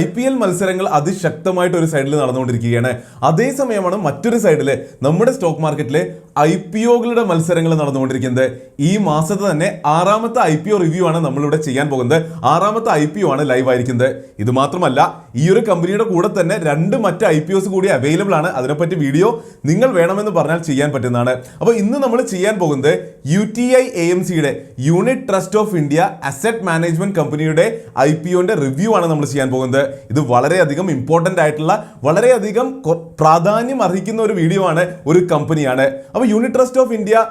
IPL മത്സരങ്ങൾ അതിശക്തമായിട്ട് ഒരു സൈഡിൽ നടന്നുകൊണ്ടിരിക്കുകയാണ്. അതേസമയമാണ് മറ്റൊരു സൈഡിൽ നമ്മുടെ സ്റ്റോക്ക് മാർക്കറ്റിലെ IPOകളുടെ മത്സരങ്ങൾ നടന്നുകൊണ്ടിരിക്കുന്നത്. ഈ മാസത്തെ തന്നെ 6ാമത്തെ IPO റിവ്യൂ ആണ് നമ്മളിവിടെ ചെയ്യാൻ പോകുന്നത്. 6ാമത്തെ IPO ആണ് ലൈവ് ആയിരിക്കുന്നത്. ഇത് മാത്രമല്ല, ഈ ഒരു കമ്പനിയുടെ കൂടെ തന്നെ 2 മറ്റ് IPOs കൂടി അവൈലബിൾ ആണ്. അതിനെപ്പറ്റി വീഡിയോ നിങ്ങൾ വേണമെന്ന് പറഞ്ഞാൽ ചെയ്യാൻ പറ്റുന്നതാണ്. അപ്പോൾ ഇന്ന് നമ്മൾ ചെയ്യാൻ പോകുന്നത് UTI AMCയുടെ unit trust of India asset management കമ്പനിയുടെ IPOന്റെ റിവ്യൂ ആണ് നമ്മൾ ചെയ്യാൻ പോകുന്നത്. ഇത് വളരെയധികം ഇമ്പോർട്ടന്റ് ആയിട്ടുള്ള വളരെയധികം പ്രാധാന്യം അർഹിക്കുന്ന ഒരു വീഡിയോ ആണ്, ഒരു കമ്പനിയാണ്. അപ്പോൾ യൂണിറ്റ് ട്രസ്റ്റ് ഓഫ് ഇന്ത്യ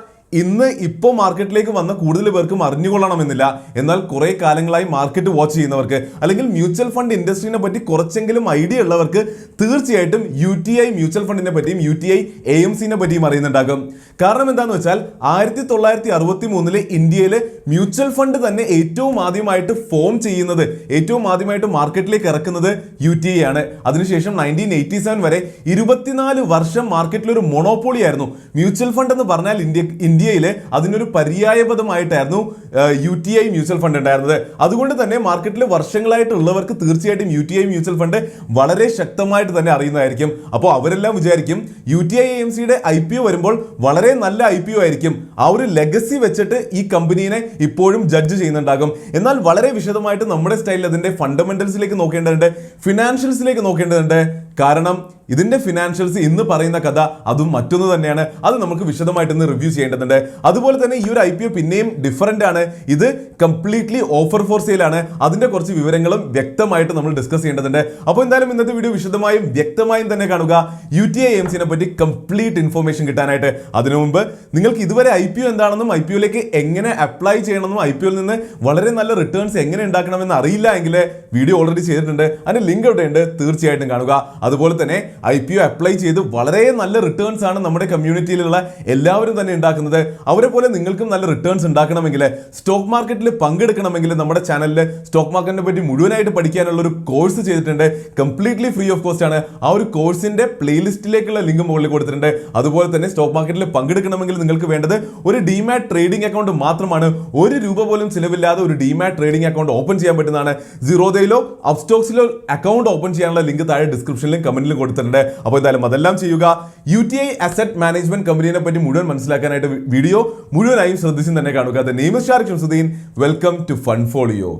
ഇപ്പോൾ മാർക്കറ്റിലേക്ക് വന്ന കൂടുതൽ പേർക്കും അറിഞ്ഞുകൊള്ളണമെന്നില്ല. എന്നാൽ കുറെ കാലങ്ങളായി മാർക്കറ്റ് വാച്ച് ചെയ്യുന്നവർക്ക് അല്ലെങ്കിൽ മ്യൂച്വൽ ഫണ്ട് ഇൻഡസ്ട്രീനെ പറ്റി കുറച്ചെങ്കിലും ഐഡിയ ഉള്ളവർക്ക് തീർച്ചയായിട്ടും UTI മ്യൂച്വൽ ഫണ്ടിനെ പറ്റിയും UTI AMCനെ പറ്റിയും അറിയുന്നുണ്ടാകും. കാരണം എന്താണെന്ന് വെച്ചാൽ 1963 ഇന്ത്യയിൽ മ്യൂച്വൽ ഫണ്ട് തന്നെ ഏറ്റവും ആദ്യമായിട്ട് ഫോം ചെയ്യുന്നത്, ഏറ്റവും ആദ്യമായിട്ട് മാർക്കറ്റിലേക്ക് ഇറക്കുന്നത് UTI ആണ്. അതിനുശേഷം 1987 വരെ 24 വർഷം മാർക്കറ്റിൽ ഒരു മൊണോപോളി ആയിരുന്നു. മ്യൂച്വൽ ഫണ്ട് എന്ന് പറഞ്ഞാൽ ഇന്ത്യയിൽ അതിനൊരു പര്യായപദമായിട്ടായിരുന്നു UTI മ്യൂച്വൽ ഫണ്ട് ഉണ്ടായിരുന്നത്. അതുകൊണ്ട് തന്നെ മാർക്കറ്റിൽ വർഷങ്ങളായിട്ടുള്ളവർക്ക് തീർച്ചയായിട്ടും UTI മ്യൂച്വൽ ഫണ്ട് വളരെ ശക്തമായിട്ട് തന്നെ അറിയുന്നതായിരിക്കും. അപ്പോൾ അവരെല്ലാം വിചാരിക്കും UTI AMCയുടെ IPO വരുമ്പോൾ വളരെ നല്ല IPO ആയിരിക്കും. ആ ഒരു ലെഗസി വെച്ചിട്ട് ഈ കമ്പനീനെ ഇപ്പോഴും ജഡ്ജ് ചെയ്യുന്നുണ്ടാകും. എന്നാൽ വളരെ വിശദമായിട്ട് നമ്മുടെ സ്റ്റൈലിൽ അതിന്റെ ഫണ്ടമെന്റൽസിലേക്ക് നോക്കേണ്ടതുണ്ട്, ഫിനാൻഷ്യൽസിലേക്ക് നോക്കേണ്ടതുണ്ട്. കാരണം ഇതിന്റെ ഫിനാൻഷ്യൽസ് ഇന്ന് പറയുന്ന കഥ അതും മറ്റൊന്ന് തന്നെയാണ്. അത് നമുക്ക് വിശദമായിട്ട് ഇന്ന് റിവ്യൂ ചെയ്യേണ്ടതുണ്ട്. അതുപോലെ തന്നെ ഈ ഒരു IPO പിന്നെയും ഡിഫറൻ്റ് ആണ്. ഇത് കംപ്ലീറ്റ്ലി ഓഫർ ഫോർ സെയിൽ ആണ്. അതിന്റെ കുറച്ച് വിവരങ്ങളും വ്യക്തമായിട്ട് നമ്മൾ ഡിസ്കസ് ചെയ്യേണ്ടതുണ്ട്. അപ്പോൾ എന്തായാലും ഇന്നത്തെ വീഡിയോ വിശദമായും വ്യക്തമായും തന്നെ കാണുക, UTI AMCനെ പറ്റി കംപ്ലീറ്റ് ഇൻഫോർമേഷൻ കിട്ടാനായിട്ട്. അതിനു മുമ്പ് നിങ്ങൾക്ക് ഇതുവരെ IPO എന്താണെന്നും IPOയിലേക്ക് എങ്ങനെ അപ്ലൈ ചെയ്യണമെന്നും IPOയിൽ നിന്ന് വളരെ നല്ല റിട്ടേൺസ് എങ്ങനെ ഉണ്ടാക്കണമെന്ന് അറിയില്ല എങ്കിൽ വീഡിയോ ഓൾറെഡി ചെയ്തിട്ടുണ്ട്. അതിന്റെ ലിങ്ക് ഇവിടെയുണ്ട്, തീർച്ചയായിട്ടും കാണുക. അതുപോലെ തന്നെ IPO അപ്ലൈ ചെയ്ത് വളരെ നല്ല റിട്ടേൺസ് ആണ് നമ്മുടെ കമ്മ്യൂണിറ്റിയിലുള്ള എല്ലാവരും തന്നെ ഉണ്ടാക്കുന്നത്. അവരെ പോലെ നിങ്ങൾക്കും നല്ല റിട്ടേൺസ് ഉണ്ടാക്കണമെങ്കിൽ, സ്റ്റോക്ക് മാർക്കറ്റിൽ പങ്കെടുക്കണമെങ്കിൽ നമ്മുടെ ചാനലിൽ സ്റ്റോക്ക് മാർക്കറ്റിനെ പറ്റി മുഴുവനായിട്ട് പഠിക്കാനുള്ള ഒരു കോഴ്സ് ചെയ്തിട്ടുണ്ട്. കംപ്ലീറ്റ്ലി ഫ്രീ ഓഫ് കോസ്റ്റ് ആണ്. ആ ഒരു കോഴ്സിന്റെ പ്ലേലിസ്റ്റിലേക്കുള്ള ലിങ്ക് മുകളിൽ കൊടുത്തിട്ടുണ്ട്. അതുപോലെ തന്നെ സ്റ്റോക്ക് മാർക്കറ്റിൽ പങ്കെടുക്കണമെങ്കിൽ നിങ്ങൾക്ക് വേണ്ടത് ഒരു ഡിമാറ്റ് ട്രേഡിംഗ് അക്കൗണ്ട് മാത്രമാണ്. ₹1 പോലും ചിലവില്ലാതെ ഒരു ഡിമാറ്റ് ട്രേഡിംഗ് അക്കൗണ്ട് ഓപ്പൺ ചെയ്യാൻ പറ്റുന്നതാണ്. സീറോദയിലോ അപ്സ്റ്റോക്സിലോ അക്കൗണ്ട് ഓപ്പൺ ചെയ്യാനുള്ള ലിങ്ക് താഴെ ഡിസ്ക്രിപ്ഷനിലും കമന്റിലും കൊടുത്തിട്ടുണ്ട്. അപ്പോൾ എന്തായാലും അതെല്ലാം ചെയ്യുക. UTI അസറ്റ് മാനേജ്മെന്റ് കമ്പനിയെ പറ്റി മുഴുവൻ മനസ്സിലാക്കാനായിട്ട് വീഡിയോ മുഴുവനായും ശ്രദ്ധിച്ച് തന്നെ കാണുക. The name is Shariq Shamsuddin. Welcome to Fund Folio.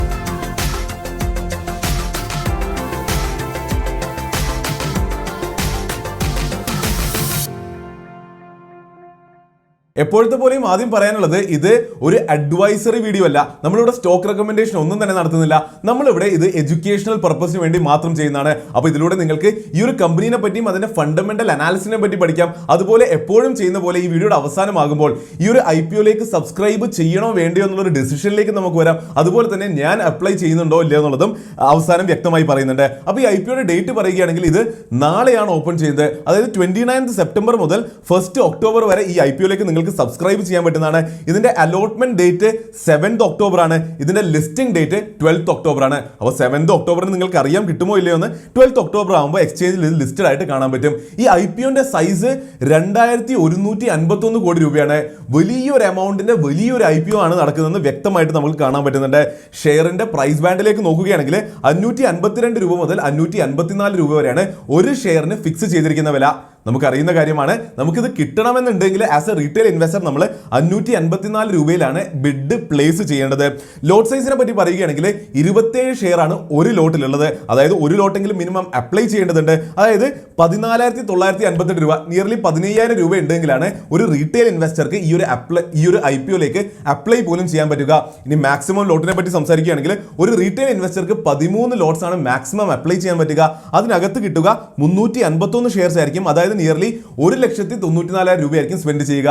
എപ്പോഴത്തെ പോലെയും ആദ്യം പറയാനുള്ളത്, ഇത് ഒരു അഡ്വൈസറി വീഡിയോ അല്ല. നമ്മളിവിടെ സ്റ്റോക്ക് റെക്കമെൻഡേഷൻ ഒന്നും തന്നെ നടത്തുന്നില്ല. നമ്മളിവിടെ ഇത് എഡ്യൂക്കേഷണൽ പർപ്പസിന് വേണ്ടി മാത്രം ചെയ്യുന്നതാണ്. അപ്പോൾ ഇതിലൂടെ നിങ്ങൾക്ക് ഈ ഒരു കമ്പനീനെ പറ്റിയും അതിന്റെ ഫണ്ടമെന്റൽ അനാലിസിനെ പറ്റി പഠിക്കാം. അതുപോലെ എപ്പോഴും ചെയ്യുന്ന പോലെ ഈ വീഡിയോയുടെ അവസാനമാകുമ്പോൾ ഈ ഒരു IPOയിലേക്ക് സബ്സ്ക്രൈബ് ചെയ്യണോ വേണ്ടയോ എന്നുള്ളൊരു ഡിസിഷനിലേക്ക് നമുക്ക് വരാം. അതുപോലെ തന്നെ ഞാൻ അപ്ലൈ ചെയ്യുന്നുണ്ടോ ഇല്ലയോ എന്നുള്ളതും അവസാനം വ്യക്തമായി പറയുന്നുണ്ട്. അപ്പോൾ ഈ IPOയുടെ ഡേറ്റ് പറയുകയാണെങ്കിൽ ഇത് നാളെയാണ് ഓപ്പൺ ചെയ്യുന്നത്. അതായത് 29 സെപ്റ്റംബർ മുതൽ 1 ഒക്ടോബർ വരെ ഈ IPOയിലേക്ക് നിങ്ങൾക്ക് സബ്സ്ക്രൈബ് ചെയ്യാൻ പറ്റുന്നതാണ്. ഇതിന്റെ അലോട്ട്മെന്റ് ഡേറ്റ് 7 ഒക്ടോബർ ആണ്. ഇതിന്റെ ലിസ്റ്റിംഗ് ഡേറ്റ് 12 ഒക്ടോബർ ആണ്. അപ്പോൾ 7 ഒക്ടോബറിന് നിങ്ങൾക്ക് അറിയാം കിട്ടുമോ ഇല്ലയോ എന്ന്. 12 ഒക്ടോബർ ആകുമ്പോൾ എക്സ്ചേഞ്ചിൽ ഇത് ലിസ്റ്റഡ് ആയിട്ട് കാണാൻ പറ്റും. ഈ IPOന്റെ സൈസ് 2151 കോടി രൂപയാണ്. വലിയൊരു എമൗണ്ടിന്റെ വലിയൊരു IPO ആണ് നടക്കുന്നതെന്ന് വ്യക്തമായിട്ട് നമുക്ക് കാണാൻ പറ്റുന്നുണ്ട്. ഷെയറിന്റെ പ്രൈസ് ബാൻഡിലേക്ക് നോക്കുകയാണെങ്കിൽ 552 രൂപ മുതൽ 554 രൂപ വരെയാണ് ഒരു ഷെയറിന് ഫിക്സ് ചെയ്തിരിക്കുന്ന വില. നമുക്കറിയുന്ന കാര്യമാണ്. നമുക്കിത് കിട്ടണമെന്നുണ്ടെങ്കിൽ ആസ് എ റീറ്റെയിൽ ഇൻവെസ്റ്റർ നമ്മൾ 554 രൂപയിലാണ് ബിഡ് പ്ലേസ് ചെയ്യേണ്ടത്. ലോട്ട് സൈസിനെ പറ്റി പറയുകയാണെങ്കിൽ 27 ഷെയർ ആണ് ഒരു ലോട്ടിലുള്ളത്. അതായത് ഒരു ലോട്ടെങ്കിലും മിനിമം അപ്ലൈ ചെയ്യേണ്ടതുണ്ട്. അതായത് 14,958 രൂപ, നിയർലി 15,000 രൂപ ഉണ്ടെങ്കിലാണ് ഒരു റീറ്റെയിൽ ഇൻവെസ്റ്റർക്ക് ഈ ഒരു IPOയിലേക്ക് അപ്ലൈ പോലും ചെയ്യാൻ പറ്റുക. ഇനി മാക്സിമം ലോട്ടിനെ പറ്റി സംസാരിക്കുകയാണെങ്കിൽ ഒരു റീറ്റെയിൽ ഇൻവെസ്റ്റർക്ക് 13 ലോട്ട്സ് ആണ് മാക്സിമം അപ്ലൈ ചെയ്യാൻ പറ്റുക. അതിനകത്ത് കിട്ടുക 351 ഷെയർസ് ആയിരിക്കും. അതായത് നിയർലി 1,94,000 രൂപയായിരിക്കും സ്പെൻഡ് ചെയ്യുക.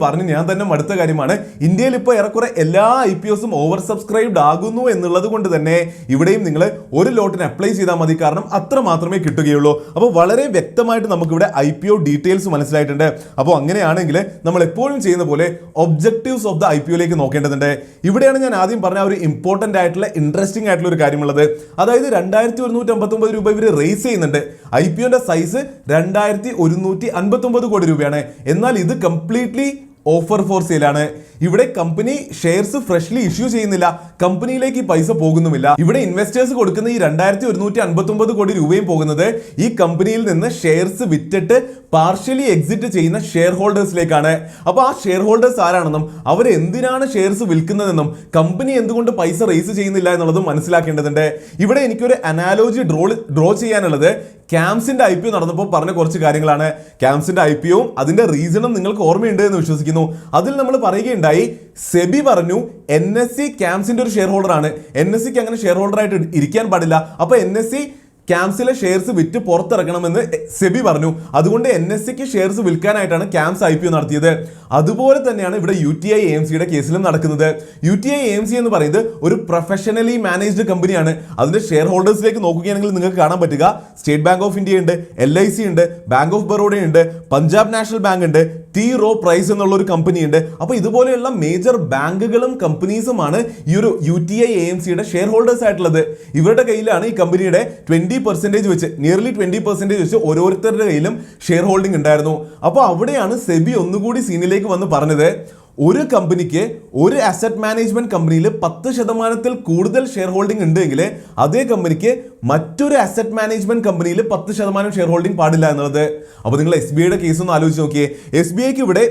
പറഞ്ഞ് ഞാൻ തന്നെ മടുത്ത കാര്യമാണ്. ഇന്ത്യയിൽ ഇപ്പോൾ ഏറെക്കുറെ എല്ലാ IPOസും ഓവർ സബ്സ്ക്രൈബ്ഡ് ആകുന്നു എന്നുള്ളത് കൊണ്ട് തന്നെ ഇവിടെയും നിങ്ങൾ ഒരു ലോട്ടിന് അപ്ലൈ ചെയ്താൽ മതി. കാരണം അത്ര മാത്രമേ കിട്ടുകയുള്ളൂ. അപ്പോൾ വളരെ വ്യക്തമായിട്ട് നമുക്കിവിടെ IPO ഡീറ്റെയിൽസ് മനസ്സിലായിട്ടുണ്ട്. അപ്പോൾ അങ്ങനെയാണെങ്കിൽ നമ്മൾ എപ്പോഴും ചെയ്യുന്ന പോലെ ഒബ്ജക്റ്റീവ്സ് ഓഫ് ദ IPOയിലേക്ക് നോക്കേണ്ടതുണ്ട്. ഇവിടെയാണ് ഞാൻ ആദ്യം പറഞ്ഞ ഒരു ഇമ്പോർട്ടൻ്റ് ആയിട്ടുള്ള ഇൻട്രസ്റ്റിംഗ് ആയിട്ടുള്ള ഒരു കാര്യമുള്ളത്. അതായത് 2159 രൂപ ഇവർ റേസ് ചെയ്യുന്നുണ്ട്. IPOന്റെ സൈസ് 2159 കോടി രൂപയാണ്. എന്നാൽ ഇത് കംപ്ലീറ്റ്ലി ഓഫർ ഫോർ സെയിലാണ്. ഇവിടെ കമ്പനി ഷെയർസ് ഫ്രഷ്ലി ഇഷ്യൂ ചെയ്യുന്നില്ല, കമ്പനിയിലേക്ക് ഈ പൈസ പോകുന്നുമില്ല. ഇവിടെ ഇൻവെസ്റ്റേഴ്സ് കൊടുക്കുന്ന ഈ 2159 കോടി രൂപയും പോകുന്നത് ഈ കമ്പനിയിൽ നിന്ന് ഷെയർസ് വിറ്റിട്ട് പാർഷ്യലി എക്സിറ്റ് ചെയ്യുന്ന ഷെയർ ഹോൾഡേഴ്സിലേക്കാണ്. അപ്പോൾ ആ ഷെയർ ഹോൾഡേഴ്സ് ആരാണെന്നും അവർ എന്തിനാണ് ഷെയർസ് വിൽക്കുന്നതെന്നും കമ്പനി എന്തുകൊണ്ട് പൈസ റേസ് ചെയ്യുന്നില്ല എന്നുള്ളതും മനസ്സിലാക്കേണ്ടതുണ്ട്. ഇവിടെ എനിക്കൊരു അനാലോജി ഡ്രോ ചെയ്യാനുള്ളത് ക്യാംസിന്റെ IPO നടന്നപ്പോൾ പറഞ്ഞ കുറച്ച് കാര്യങ്ങളാണ്. ക്യാംസിന്റെ IPOയും അതിന്റെ റീസണും നിങ്ങൾക്ക് ഓർമ്മയുണ്ട് എന്ന് വിശ്വസിക്കുന്നു. അതിൽ നമ്മൾ പറയുകയുണ്ടായി, സെബി പറഞ്ഞു NSE ക്യാംസിന്റെ ഒരു ഷെയർ ഹോൾഡർ ആണ്, NSEക്ക് അങ്ങനെ ഷെയർ ഹോൾഡർ ആയിട്ട് ഇരിക്കാൻ പാടില്ല. അപ്പൊ NSE ക്യാംസിലെ ഷെയർസ് വിറ്റ് പുറത്തിറക്കണമെന്ന് സെബി പറഞ്ഞു. അതുകൊണ്ട് NSEക്ക് ഷെയർസ് വിൽക്കാനായിട്ടാണ് ക്യാംസ് IPO നടത്തിയത്. അതുപോലെ തന്നെയാണ് ഇവിടെ UTI AMCയുടെ കേസിലും നടക്കുന്നത്. UTI AMC എന്ന് പറയുന്നത് ഒരു പ്രൊഫഷണലി മാനേജ്ഡ് കമ്പനിയാണ്. അതിന്റെ ഷെയർ ഹോൾഡേഴ്സിലേക്ക് നോക്കുകയാണെങ്കിൽ നിങ്ങൾക്ക് കാണാൻ പറ്റുക, സ്റ്റേറ്റ് ബാങ്ക് ഓഫ് ഇന്ത്യ ഉണ്ട്, LIC ഉണ്ട്, ബാങ്ക് ഓഫ് ബറോഡ ഉണ്ട്, പഞ്ചാബ് നാഷണൽ ബാങ്ക് ഉണ്ട്, T. Rowe Price എന്നുള്ള ഒരു കമ്പനി ഉണ്ട്. അപ്പോൾ ഇതുപോലെയുള്ള മേജർ ബാങ്കുകളും കമ്പനീസുമാണ് ഈ ഒരു UTI AMCയുടെ ഷെയർ ഹോൾഡേഴ്സ് ആയിട്ടുള്ളത്. ഇവരുടെ കയ്യിലാണ് ഈ കമ്പനിയുടെ 20% വെച്ച്, നിയർലി 20% വെച്ച് ഓരോരുത്തരുടെ കയ്യിലും ഷെയർ ഹോൾഡിംഗ് ഉണ്ടായിരുന്നു. അപ്പോൾ അവിടെയാണ് സെബി ഒന്നുകൂടി സീനിലേക്ക് വന്ന് പറഞ്ഞത്, ഒരു കമ്പനിക്ക് ഒരു അസറ്റ് മാനേജ്മെന്റ് കമ്പനിയിൽ 10% കൂടുതൽ ഷെയർ ഹോൾഡിംഗ് ഉണ്ടെങ്കിൽ അതേ കമ്പനിക്ക് മറ്റൊരു അസറ്റ് മാനേജ്മെന്റ് കമ്പനിയിൽ 10% ഷെയർ ഹോൾഡിംഗ് പാടില്ല എന്നുള്ളത്. അപ്പോൾ നിങ്ങൾ SBIയുടെ കേസ് ഒന്ന് ആലോചിച്ച് നോക്കിയേ. SBIക്ക് ഇവിടെ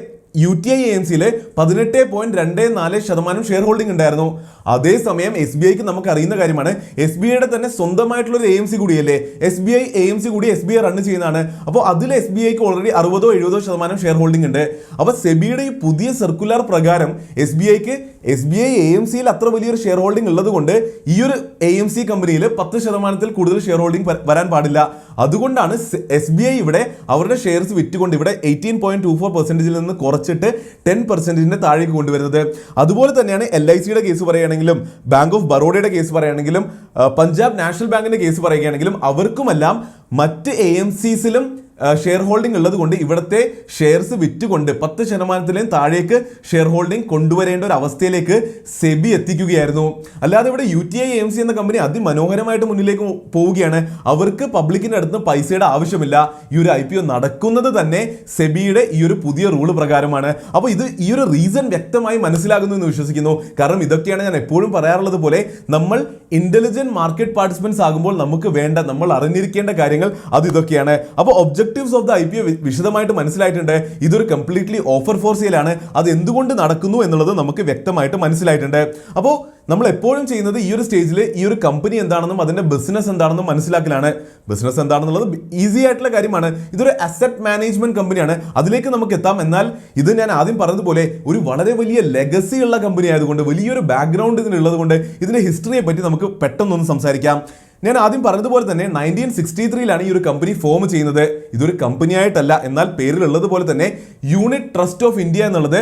UTI AMCയിൽ 18.24% ഷെയർ ഹോൾഡിംഗ് ഉണ്ടായിരുന്നു. അതേസമയം SBIക്ക് നമുക്ക് അറിയുന്ന കാര്യമാണ്, SBIയുടെ തന്നെ സ്വന്തമായിട്ടുള്ള ഒരു AMC കൂടിയല്ലേ, SBI AMC കൂടി SBI റൺ ചെയ്യുന്നതാണ്. അപ്പോൾ അതിൽ SBIക്ക് ഓൾറെഡി 60-70% ഷെയർ ഹോൾഡിംഗ് ഉണ്ട്. അപ്പോൾ സെബിയുടെ ഈ പുതിയ സർക്കുലർ പ്രകാരം SBI AMCയിൽ അത്ര വലിയൊരു ഷെയർ ഹോൾഡിംഗ് ഉള്ളത് കൊണ്ട് ഈ ഒരു AMC കമ്പനിയിൽ 10% കൂടുതൽ ഷെയർ ഹോൾഡിംഗ് വരാൻ പാടില്ല. അതുകൊണ്ടാണ് SBI ഇവിടെ അവരുടെ ഷെയർസ് വിറ്റുകൊണ്ട് ഇവിടെ 18.24% നിന്ന് കുറച്ചിട്ട് 10% താഴേക്ക് കൊണ്ടുവരുന്നത്. അതുപോലെ തന്നെയാണ് LICയുടെ കേസ് പറയുകയാണെങ്കിലും, ബാങ്ക് ഓഫ് ബറോഡയുടെ കേസ് പറയുകയാണെങ്കിലും, പഞ്ചാബ് നാഷണൽ ബാങ്കിന്റെ കേസ് പറയുകയാണെങ്കിലും അവർക്കുമെല്ലാം മറ്റ് AMCസിലും ഷെയർ ഹോൾഡിംഗ് ഉള്ളത് കൊണ്ട് ഇവിടുത്തെ ഷെയർസ് വിറ്റുകൊണ്ട് 10% താഴേക്ക് ഷെയർ ഹോൾഡിംഗ് കൊണ്ടുവരേണ്ട ഒരു അവസ്ഥയിലേക്ക് സെബി എത്തിക്കുകയായിരുന്നു. അല്ലാതെ ഇവിടെ UTI AMC എന്ന കമ്പനി അതിമനോഹരമായിട്ട് മുന്നിലേക്ക് പോവുകയാണ്. അവർക്ക് പബ്ലിക്കിന്റെ അടുത്ത് പൈസയുടെ ആവശ്യമില്ല. ഈ ഒരു IPO നടക്കുന്നത് തന്നെ സെബിയുടെ ഈ ഒരു പുതിയ റൂള് പ്രകാരമാണ്. അപ്പോൾ ഈ ഒരു റീസൺ വ്യക്തമായി മനസ്സിലാകുന്നു എന്ന് വിശ്വസിക്കുന്നു. കാരണം ഇതൊക്കെയാണ് ഞാൻ എപ്പോഴും പറയാറുള്ളത് പോലെ, നമ്മൾ ഇന്റലിജന്റ് മാർക്കറ്റ് പാർട്ടിസിപ്പൻസ് ആകുമ്പോൾ നമുക്ക് വേണ്ട, നമ്മൾ അറിഞ്ഞിരിക്കേണ്ട കാര്യങ്ങൾ അത് ഇതൊക്കെയാണ്. അപ്പോൾ ഒബ്ജക്റ്റീവ്സ് ഓഫ് ദ IPO വിശദമായിട്ട് മനസ്സിലായിട്ടുണ്ട്. ഇതൊരു കംപ്ലീറ്റ്ലി ഓഫർ ഫോർ സെയിലാണ്. അത് എന്തുകൊണ്ട് നടക്കുന്നു എന്നുള്ളത് നമുക്ക് വ്യക്തമായിട്ട് മനസ്സിലായിട്ടുണ്ട്. അപ്പോൾ നമ്മൾ എപ്പോഴും ചെയ്യുന്നത് ഈ ഒരു സ്റ്റേജിൽ ഈ ഒരു കമ്പനി എന്താണെന്നും അതിന്റെ ബിസിനസ് എന്താണെന്നും മനസ്സിലാക്കലാണ്. ബിസിനസ് എന്താണെന്നുള്ളത് ഈസി ആയിട്ടുള്ള കാര്യമാണ്. ഇതൊരു അസറ്റ് മാനേജ്മെന്റ് കമ്പനിയാണ്, അതിലേക്ക് നമുക്ക് എത്താം. എന്നാൽ ഇത് ഞാൻ ആദ്യം പറഞ്ഞതുപോലെ ഒരു വളരെ വലിയ ലെഗസി ഉള്ള കമ്പനി ആയതുകൊണ്ട്, വലിയൊരു ബാക്ക്ഗ്രൗണ്ട് ഇതിനുള്ളത് കൊണ്ട് ഇതിന്റെ ഹിസ്റ്ററിയെ പറ്റി നമുക്ക് പെട്ടെന്നൊന്ന് സംസാരിക്കാം. ഞാൻ ആദ്യം പറഞ്ഞതുപോലെ തന്നെ 1963 ഈ ഒരു കമ്പനി ഫോം ചെയ്യുന്നത്. ഇതൊരു കമ്പനിയായിട്ടല്ല, എന്നാൽ പേരിലുള്ളത് പോലെ തന്നെ യൂണിറ്റ് ട്രസ്റ്റ് ഓഫ് ഇന്ത്യ എന്നുള്ളത്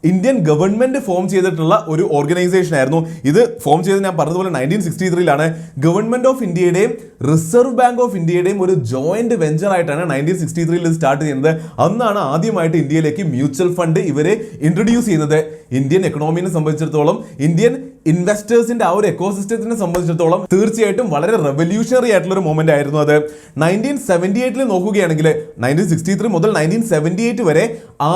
ഇന്ത്യൻ ഗവൺമെന്റ് ഫോം ചെയ്തിട്ടുള്ള ഒരു ഓർഗനൈസേഷൻ ആയിരുന്നു. ഇത് ഫോം ചെയ്തത് ഞാൻ പറഞ്ഞതുപോലെ 1963 ഗവൺമെന്റ് ഓഫ് ഇന്ത്യയുടെയും റിസർവ് ബാങ്ക് ഓഫ് ഇന്ത്യയുടെയും ഒരു ജോയിന്റ് വെഞ്ചർ ആയിട്ടാണ് 1963 സ്റ്റാർട്ട് ചെയ്യുന്നത്. അന്നാണ് ആദ്യമായിട്ട് ഇന്ത്യയിലേക്ക് മ്യൂച്വൽ ഫണ്ട് ഇവരെ ഇൻട്രൊഡ്യൂസ് ചെയ്യുന്നത്. ഇന്ത്യൻ എക്കണോമിനെ സംബന്ധിച്ചിടത്തോളം, ഇന്ത്യൻ ഇൻവെസ്റ്റേഴ്സിന്റെ ആ ഒരു എക്കോസിസ്റ്റത്തിനെ സംബന്ധിച്ചിടത്തോളം തീർച്ചയായിട്ടും വളരെ റെവല്യൂഷണറി ആയിട്ടുള്ള ഒരു മൊമെന്റ് ആയിരുന്നു അത്. 1978 നോക്കുകയാണെങ്കിൽ 1963 മുതൽ 1978 വരെ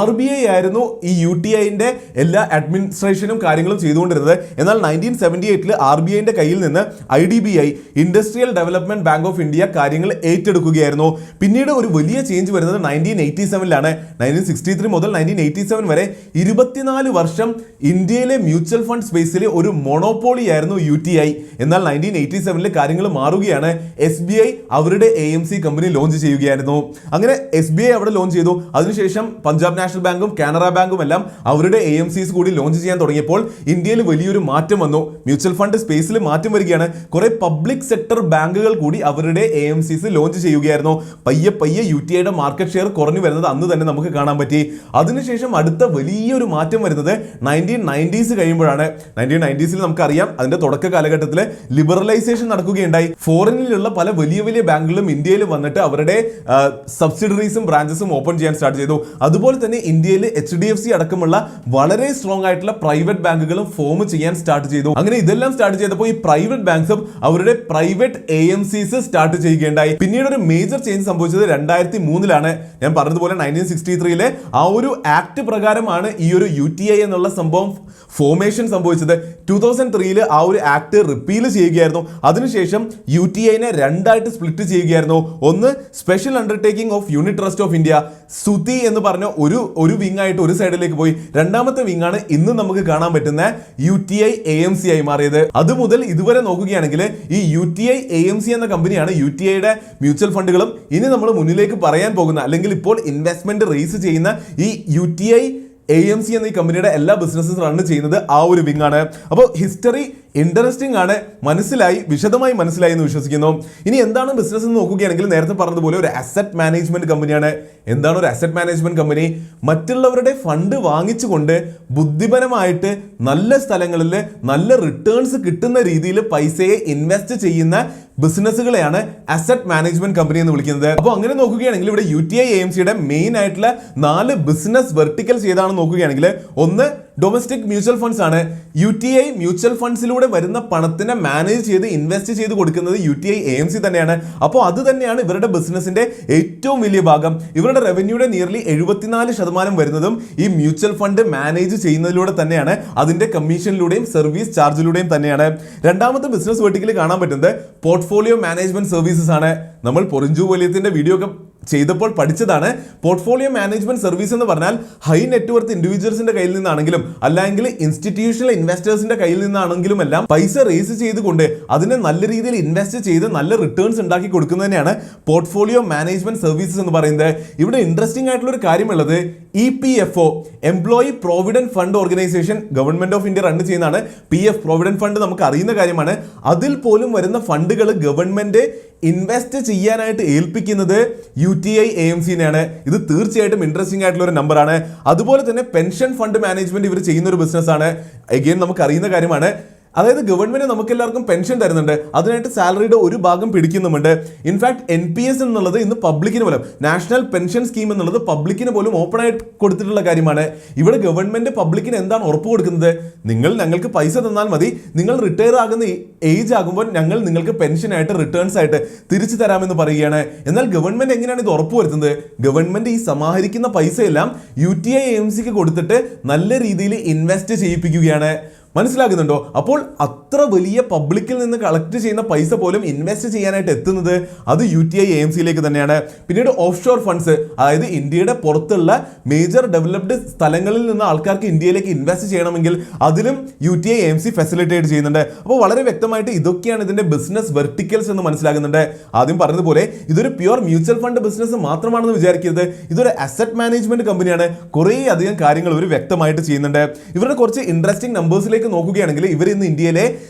RBI ആയിരുന്നു ഈ UTIന്റെ എല്ലാ അഡ്മിനിസ്ട്രേഷനും കാര്യങ്ങളും ചെയ്തുകൊണ്ടിരുന്നത്. എന്നാൽ 1978 RBIന്റെ കയ്യിൽ നിന്ന് IDBI, industrial development bank of India കാര്യങ്ങൾ ഏറ്റെടുക്കുകയായിരുന്നു. പിന്നീട് ഒരു വലിയ ചേഞ്ച് വരുന്നത് 1987 1963 മുതൽ 1987 വരെ 24 വർഷം ഇന്ത്യയിലെ മ്യൂച്വൽ ഫണ്ട് സ്പേസിലെ ഒരു മൊണോപോളി ആയിരുന്നു UTI. എന്നാൽ 1987 കാര്യങ്ങൾ മാറുകയാണ്. SBI അവരുടെ AMC കമ്പനി ലോഞ്ച് ചെയ്യുകയായിരുന്നു. അങ്ങനെ SBI അവിടെ ലോഞ്ച് ചെയ്തു. അതിനുശേഷം പഞ്ചാബ് നാഷണൽ ബാങ്കും കാനറ ബാങ്കും എല്ലാം അവരുടെ AMCs കൂടി ലോഞ്ച് ചെയ്യാൻ തുടങ്ങിയപ്പോൾ ഇന്ത്യയിൽ വലിയൊരു മാറ്റം വന്നു. മ്യൂച്വൽ ഫണ്ട് സ്പേസിൽ മാറ്റം വരികയാണ്. കുറെ പബ്ലിക് സെക്ടർ ബാങ്കുകൾ കൂടി അവരുടെ AMCs ലോഞ്ച് ചെയ്യുകയായിരുന്നു. പയ്യെ UTIയുടെ മാർക്കറ്റ് ഷെയർ കുറഞ്ഞു വരുന്നത് അന്ന് തന്നെ നമുക്ക് കാണാൻ പറ്റി. അതിനുശേഷം അടുത്ത വലിയൊരു മാറ്റം വരുന്നത് 1990s കഴിയുമ്പോഴാണ്. 1990s നമുക്കറിയാം, അതിന്റെ തുടക്ക കാലഘട്ടത്തിൽ ലിബറലൈസേഷൻ നടക്കുകയുണ്ടായി. ഫോറിനിലുള്ള പല വലിയ വലിയ ബാങ്കുകളും ഇന്ത്യയിൽ വന്നിട്ട് അവരുടെ സബ്സിഡറീസും ബ്രാഞ്ചസും ഓപ്പൺ ചെയ്യാൻ സ്റ്റാർട്ട് ചെയ്തു. അതുപോലെ തന്നെ ഇന്ത്യയിൽ HDFC അടക്കമുള്ള വളരെ സ്ട്രോങ് ആയിട്ടുള്ള പ്രൈവറ്റ് ബാങ്കുകളും ഫോം ചെയ്യാൻ സ്റ്റാർട്ട് ചെയ്തു. അങ്ങനെ ഇതെല്ലാം സ്റ്റാർട്ട് ചെയ്തപ്പോൾ ഈ പ്രൈവറ്റ് ബാങ്ക്സും അവരുടെ പ്രൈവറ്റ് AMCs സ്റ്റാർട്ട് ചെയ്യുകയുണ്ടായി. പിന്നീട് ഒരു മേജർ ചേഞ്ച് സംഭവിച്ചത് 2003 ഞാൻ പറഞ്ഞതുപോലെ 1963 ആ ഒരു ആക്ട് പ്രകാരമാണ് ഈ ഒരു UTI എന്നുള്ള സംഭവം ഫോർമേഷൻ സംഭവിച്ചത്. 2003 ആ ഒരു ആക്ട് റിപ്പീൽ ചെയ്യുകയായിരുന്നു. അതിനുശേഷം UTI-നെ രണ്ടായിട്ട് സ്പ്ലിറ്റ് ചെയ്യുകയായിരുന്നു. ഒന്ന് special undertaking of unit trust of India, Suthi എന്ന് പറഞ്ഞ ഒരു വിങ് ആയിട്ട് ഒരു സൈഡിലേക്ക് പോയി. രണ്ടാമത്തെ വിങ് ആണ് ഇന്ന് നമുക്ക് കാണാൻ പറ്റുന്ന UTI AMC ആയി മാറിയത്. അതുമുതൽ ഇതുവരെ നോക്കുകയാണെങ്കിൽ ഈ UTI AMC എന്ന കമ്പനിയാണ് UTI-യുടെ മ്യൂച്വൽ ഫണ്ടുകളും ഇനി നമ്മൾ മുന്നിലേക്ക് പറയാൻ പോകുന്ന അല്ലെങ്കിൽ ഇപ്പോൾ ഇൻവെസ്റ്റ്മെന്റ് റേസ് ചെയ്യുന്ന ഈ UTI AMC എന്ന ഈ കമ്പനിയുടെ എല്ലാ ബിസിനസ്സും റൺ ചെയ്യുന്നത് ആ ഒരു വിങ് ആണ്. അപ്പോൾ ഹിസ്റ്ററി ഇൻട്രസ്റ്റിംഗ് ആണ്, വിശദമായി മനസ്സിലായി എന്ന് വിശ്വസിക്കുന്നു. ഇനി എന്താണ് ബിസിനസ് എന്ന് നോക്കുകയാണെങ്കിൽ നേരത്തെ പറഞ്ഞതുപോലെ ഒരു അസറ്റ് മാനേജ്മെന്റ് കമ്പനിയാണ്. എന്താണ് ഒരു അസറ്റ് മാനേജ്മെന്റ് കമ്പനി? മറ്റുള്ളവരുടെ ഫണ്ട് വാങ്ങിച്ചുകൊണ്ട് ബുദ്ധിപരമായിട്ട് നല്ല സ്ഥലങ്ങളിൽ നല്ല റിട്ടേൺസ് കിട്ടുന്ന രീതിയിൽ പൈസയെ ഇൻവെസ്റ്റ് ചെയ്യുന്ന ബിസിനസ്സുകളെയാണ് അസറ്റ് മാനേജ്മെന്റ് കമ്പനി എന്ന് വിളിക്കുന്നത്. അപ്പോൾ അങ്ങനെ നോക്കുകയാണെങ്കിൽ ഇവിടെ UTI AMCയുടെ മെയിൻ ആയിട്ടുള്ള 4 ബിസിനസ് വെർട്ടിക്കൽസ് ഏതാണെന്ന് നോക്കുകയാണെങ്കിൽ ഒന്ന് ഡൊമസ്റ്റിക് മ്യൂച്വൽ ഫണ്ട്സ് ആണ്. UTI മ്യൂച്വൽ ഫണ്ട്സിലൂടെ വരുന്ന പണത്തിനെ മാനേജ് ചെയ്ത് ഇൻവെസ്റ്റ് ചെയ്ത് കൊടുക്കുന്നത് UTI AMC തന്നെയാണ്. അപ്പോൾ അത് തന്നെയാണ് ഇവരുടെ ബിസിനസിന്റെ ഏറ്റവും വലിയ ഭാഗം. ഇവരുടെ റവന്യൂയുടെ നിയർലി 74% വരുന്നതും ഈ മ്യൂച്വൽ ഫണ്ട് മാനേജ് ചെയ്യുന്നതിലൂടെ തന്നെയാണ്. അതിന്റെ കമ്മീഷനിലൂടെയും സർവീസ് ചാർജിലൂടെയും തന്നെയാണ്. രണ്ടാമത്തെ ബിസിനസ് വെർട്ടിക്കൽ കാണാൻ പറ്റുന്നത് പോർട്ട്ഫോളിയോ മാനേജ്മെന്റ് സർവീസസ് ആണ്. നമ്മൾ പൊറിഞ്ചു പോലിയത്തിന്റെ വീഡിയോ ഒക്കെ ചെയ്തപ്പോൾ പഠിച്ചതാണ്. പോർട്ട്ഫോളിയോ മാനേജ്മെന്റ് സർവീസ് എന്ന് പറഞ്ഞാൽ ഹൈ നെറ്റ്വർത്ത് ഇൻഡിവിജ്വൽസിന്റെ കയ്യിൽ നിന്നാണെങ്കിലും അല്ലെങ്കിൽ ഇൻസ്റ്റിറ്റ്യൂഷണൽ ഇൻവെസ്റ്റേഴ്സിന്റെ കയ്യിൽ നിന്നാണെങ്കിലും എല്ലാം പൈസ റേസ് ചെയ്തുകൊണ്ട് അതിനെ നല്ല രീതിയിൽ ഇൻവെസ്റ്റ് ചെയ്ത് നല്ല റിട്ടേൺസ് ഉണ്ടാക്കി കൊടുക്കുന്നതിനെയാണ് പോർട്ട്ഫോളിയോ മാനേജ്മെന്റ് സർവീസസ് എന്ന് പറയുന്നത്. ഇവിടെ ഇൻട്രസ്റ്റിംഗ് ആയിട്ടുള്ള ഒരു കാര്യമുള്ളത് EPFO, employee provident fund organisation, government of India run ചെയ്യുന്നതാണ്. PF പ്രോവിഡന്റ് ഫണ്ട് നമുക്ക് അറിയുന്ന കാര്യമാണ്. അതിൽ പോലും വരുന്ന ഫണ്ടുകൾ ഗവൺമെന്റ് ഇൻവെസ്റ്റ് ചെയ്യാനായിട്ട് ഏൽപ്പിക്കുന്നത് UTI AMC-നെയാണ്. ഇത് തീർച്ചയായിട്ടും ഇൻട്രസ്റ്റിംഗ് ആയിട്ടുള്ള ഒരു നമ്പറാണ്. അതുപോലെ തന്നെ പെൻഷൻ ഫണ്ട് മാനേജ്മെന്റ് ഇവർ ചെയ്യുന്ന ഒരു ബിസിനസ്സാണ്. അഗെയിൻ നമുക്ക് അറിയുന്ന കാര്യമാണ്. അതായത് ഗവൺമെന്റ് നമുക്ക് എല്ലാവർക്കും പെൻഷൻ തരുന്നുണ്ട്, അതിനായിട്ട് സാലറിയുടെ ഒരു ഭാഗം പിടിക്കുന്നുമുണ്ട്. ഇൻഫാക്ട് NPS എന്നുള്ളത് ഇന്ന് പബ്ലിക്കിന് പോലും, നാഷണൽ പെൻഷൻ സ്കീം എന്നുള്ളത് പബ്ലിക്കിന് പോലും ഓപ്പൺ ആയിട്ട് കൊടുത്തിട്ടുള്ള കാര്യമാണ്. ഇവിടെ ഗവൺമെന്റ് പബ്ലിക്കിന് എന്താണ് ഉറപ്പ് കൊടുക്കുന്നത്? ഞങ്ങൾക്ക് പൈസ തന്നാൽ മതി, നിങ്ങൾ റിട്ടയർ ആകുന്ന ഏജ് ആകുമ്പോൾ ഞങ്ങൾ നിങ്ങൾക്ക് പെൻഷനായിട്ട് റിട്ടേൺസ് ആയിട്ട് തിരിച്ചു തരാമെന്ന് പറയുകയാണ്. എന്നാൽ ഗവൺമെന്റ് എങ്ങനെയാണ് ഇത് ഉറപ്പ് വരുത്തുന്നത്? ഗവൺമെന്റ് ഈ സമാഹരിക്കുന്ന പൈസയെല്ലാം UTI AMC-ക്ക് കൊടുത്തിട്ട് നല്ല രീതിയിൽ ഇൻവെസ്റ്റ് ചെയ്യിപ്പിക്കുകയാണ്. മനസ്സിലാകുന്നുണ്ടോ? അപ്പോൾ അത്ര വലിയ പബ്ലിക്കിൽ നിന്ന് കളക്ട് ചെയ്യുന്ന പൈസ പോലും ഇൻവെസ്റ്റ് ചെയ്യാനായിട്ട് എത്തുന്നത് അത് UTI AMC-യിലേക്ക് തന്നെയാണ്. പിന്നീട് ഓഫ് ഷോർ ഫണ്ട്സ്, അതായത് ഇന്ത്യയുടെ പുറത്തുള്ള മേജർ ഡെവലപ്ഡ് സ്ഥലങ്ങളിൽ നിന്ന് ആൾക്കാർക്ക് ഇന്ത്യയിലേക്ക് ഇൻവെസ്റ്റ് ചെയ്യണമെങ്കിൽ അതിലും UTI AMC ഫെസിലിറ്റേറ്റ് ചെയ്യുന്നുണ്ട്. അപ്പോൾ വളരെ വ്യക്തമായിട്ട് ഇതൊക്കെയാണ് ഇതിന്റെ ബിസിനസ് വെർട്ടിക്കൽസ് എന്ന് മനസ്സിലാകുന്നുണ്ട്. ആദ്യം പറഞ്ഞതുപോലെ ഇതൊരു പ്യുവർ മ്യൂച്വൽ ഫണ്ട് ബിസിനസ് മാത്രമാണെന്ന് വിചാരിക്കരുത്. ഇതൊരു അസറ്റ് മാനേജ്മെന്റ് കമ്പനിയാണ്. കുറേ അധികം കാര്യങ്ങൾ ഇവർ വ്യക്തമായിട്ട് ചെയ്യുന്നുണ്ട്. ഇവരുടെ കുറച്ച് ഇൻട്രസ്റ്റിംഗ് നമ്പേഴ്സിലേക്ക് നോക്കുകയാണെങ്കിൽ ഇവർ ഇന്ന് ഇന്ത്യയിലെ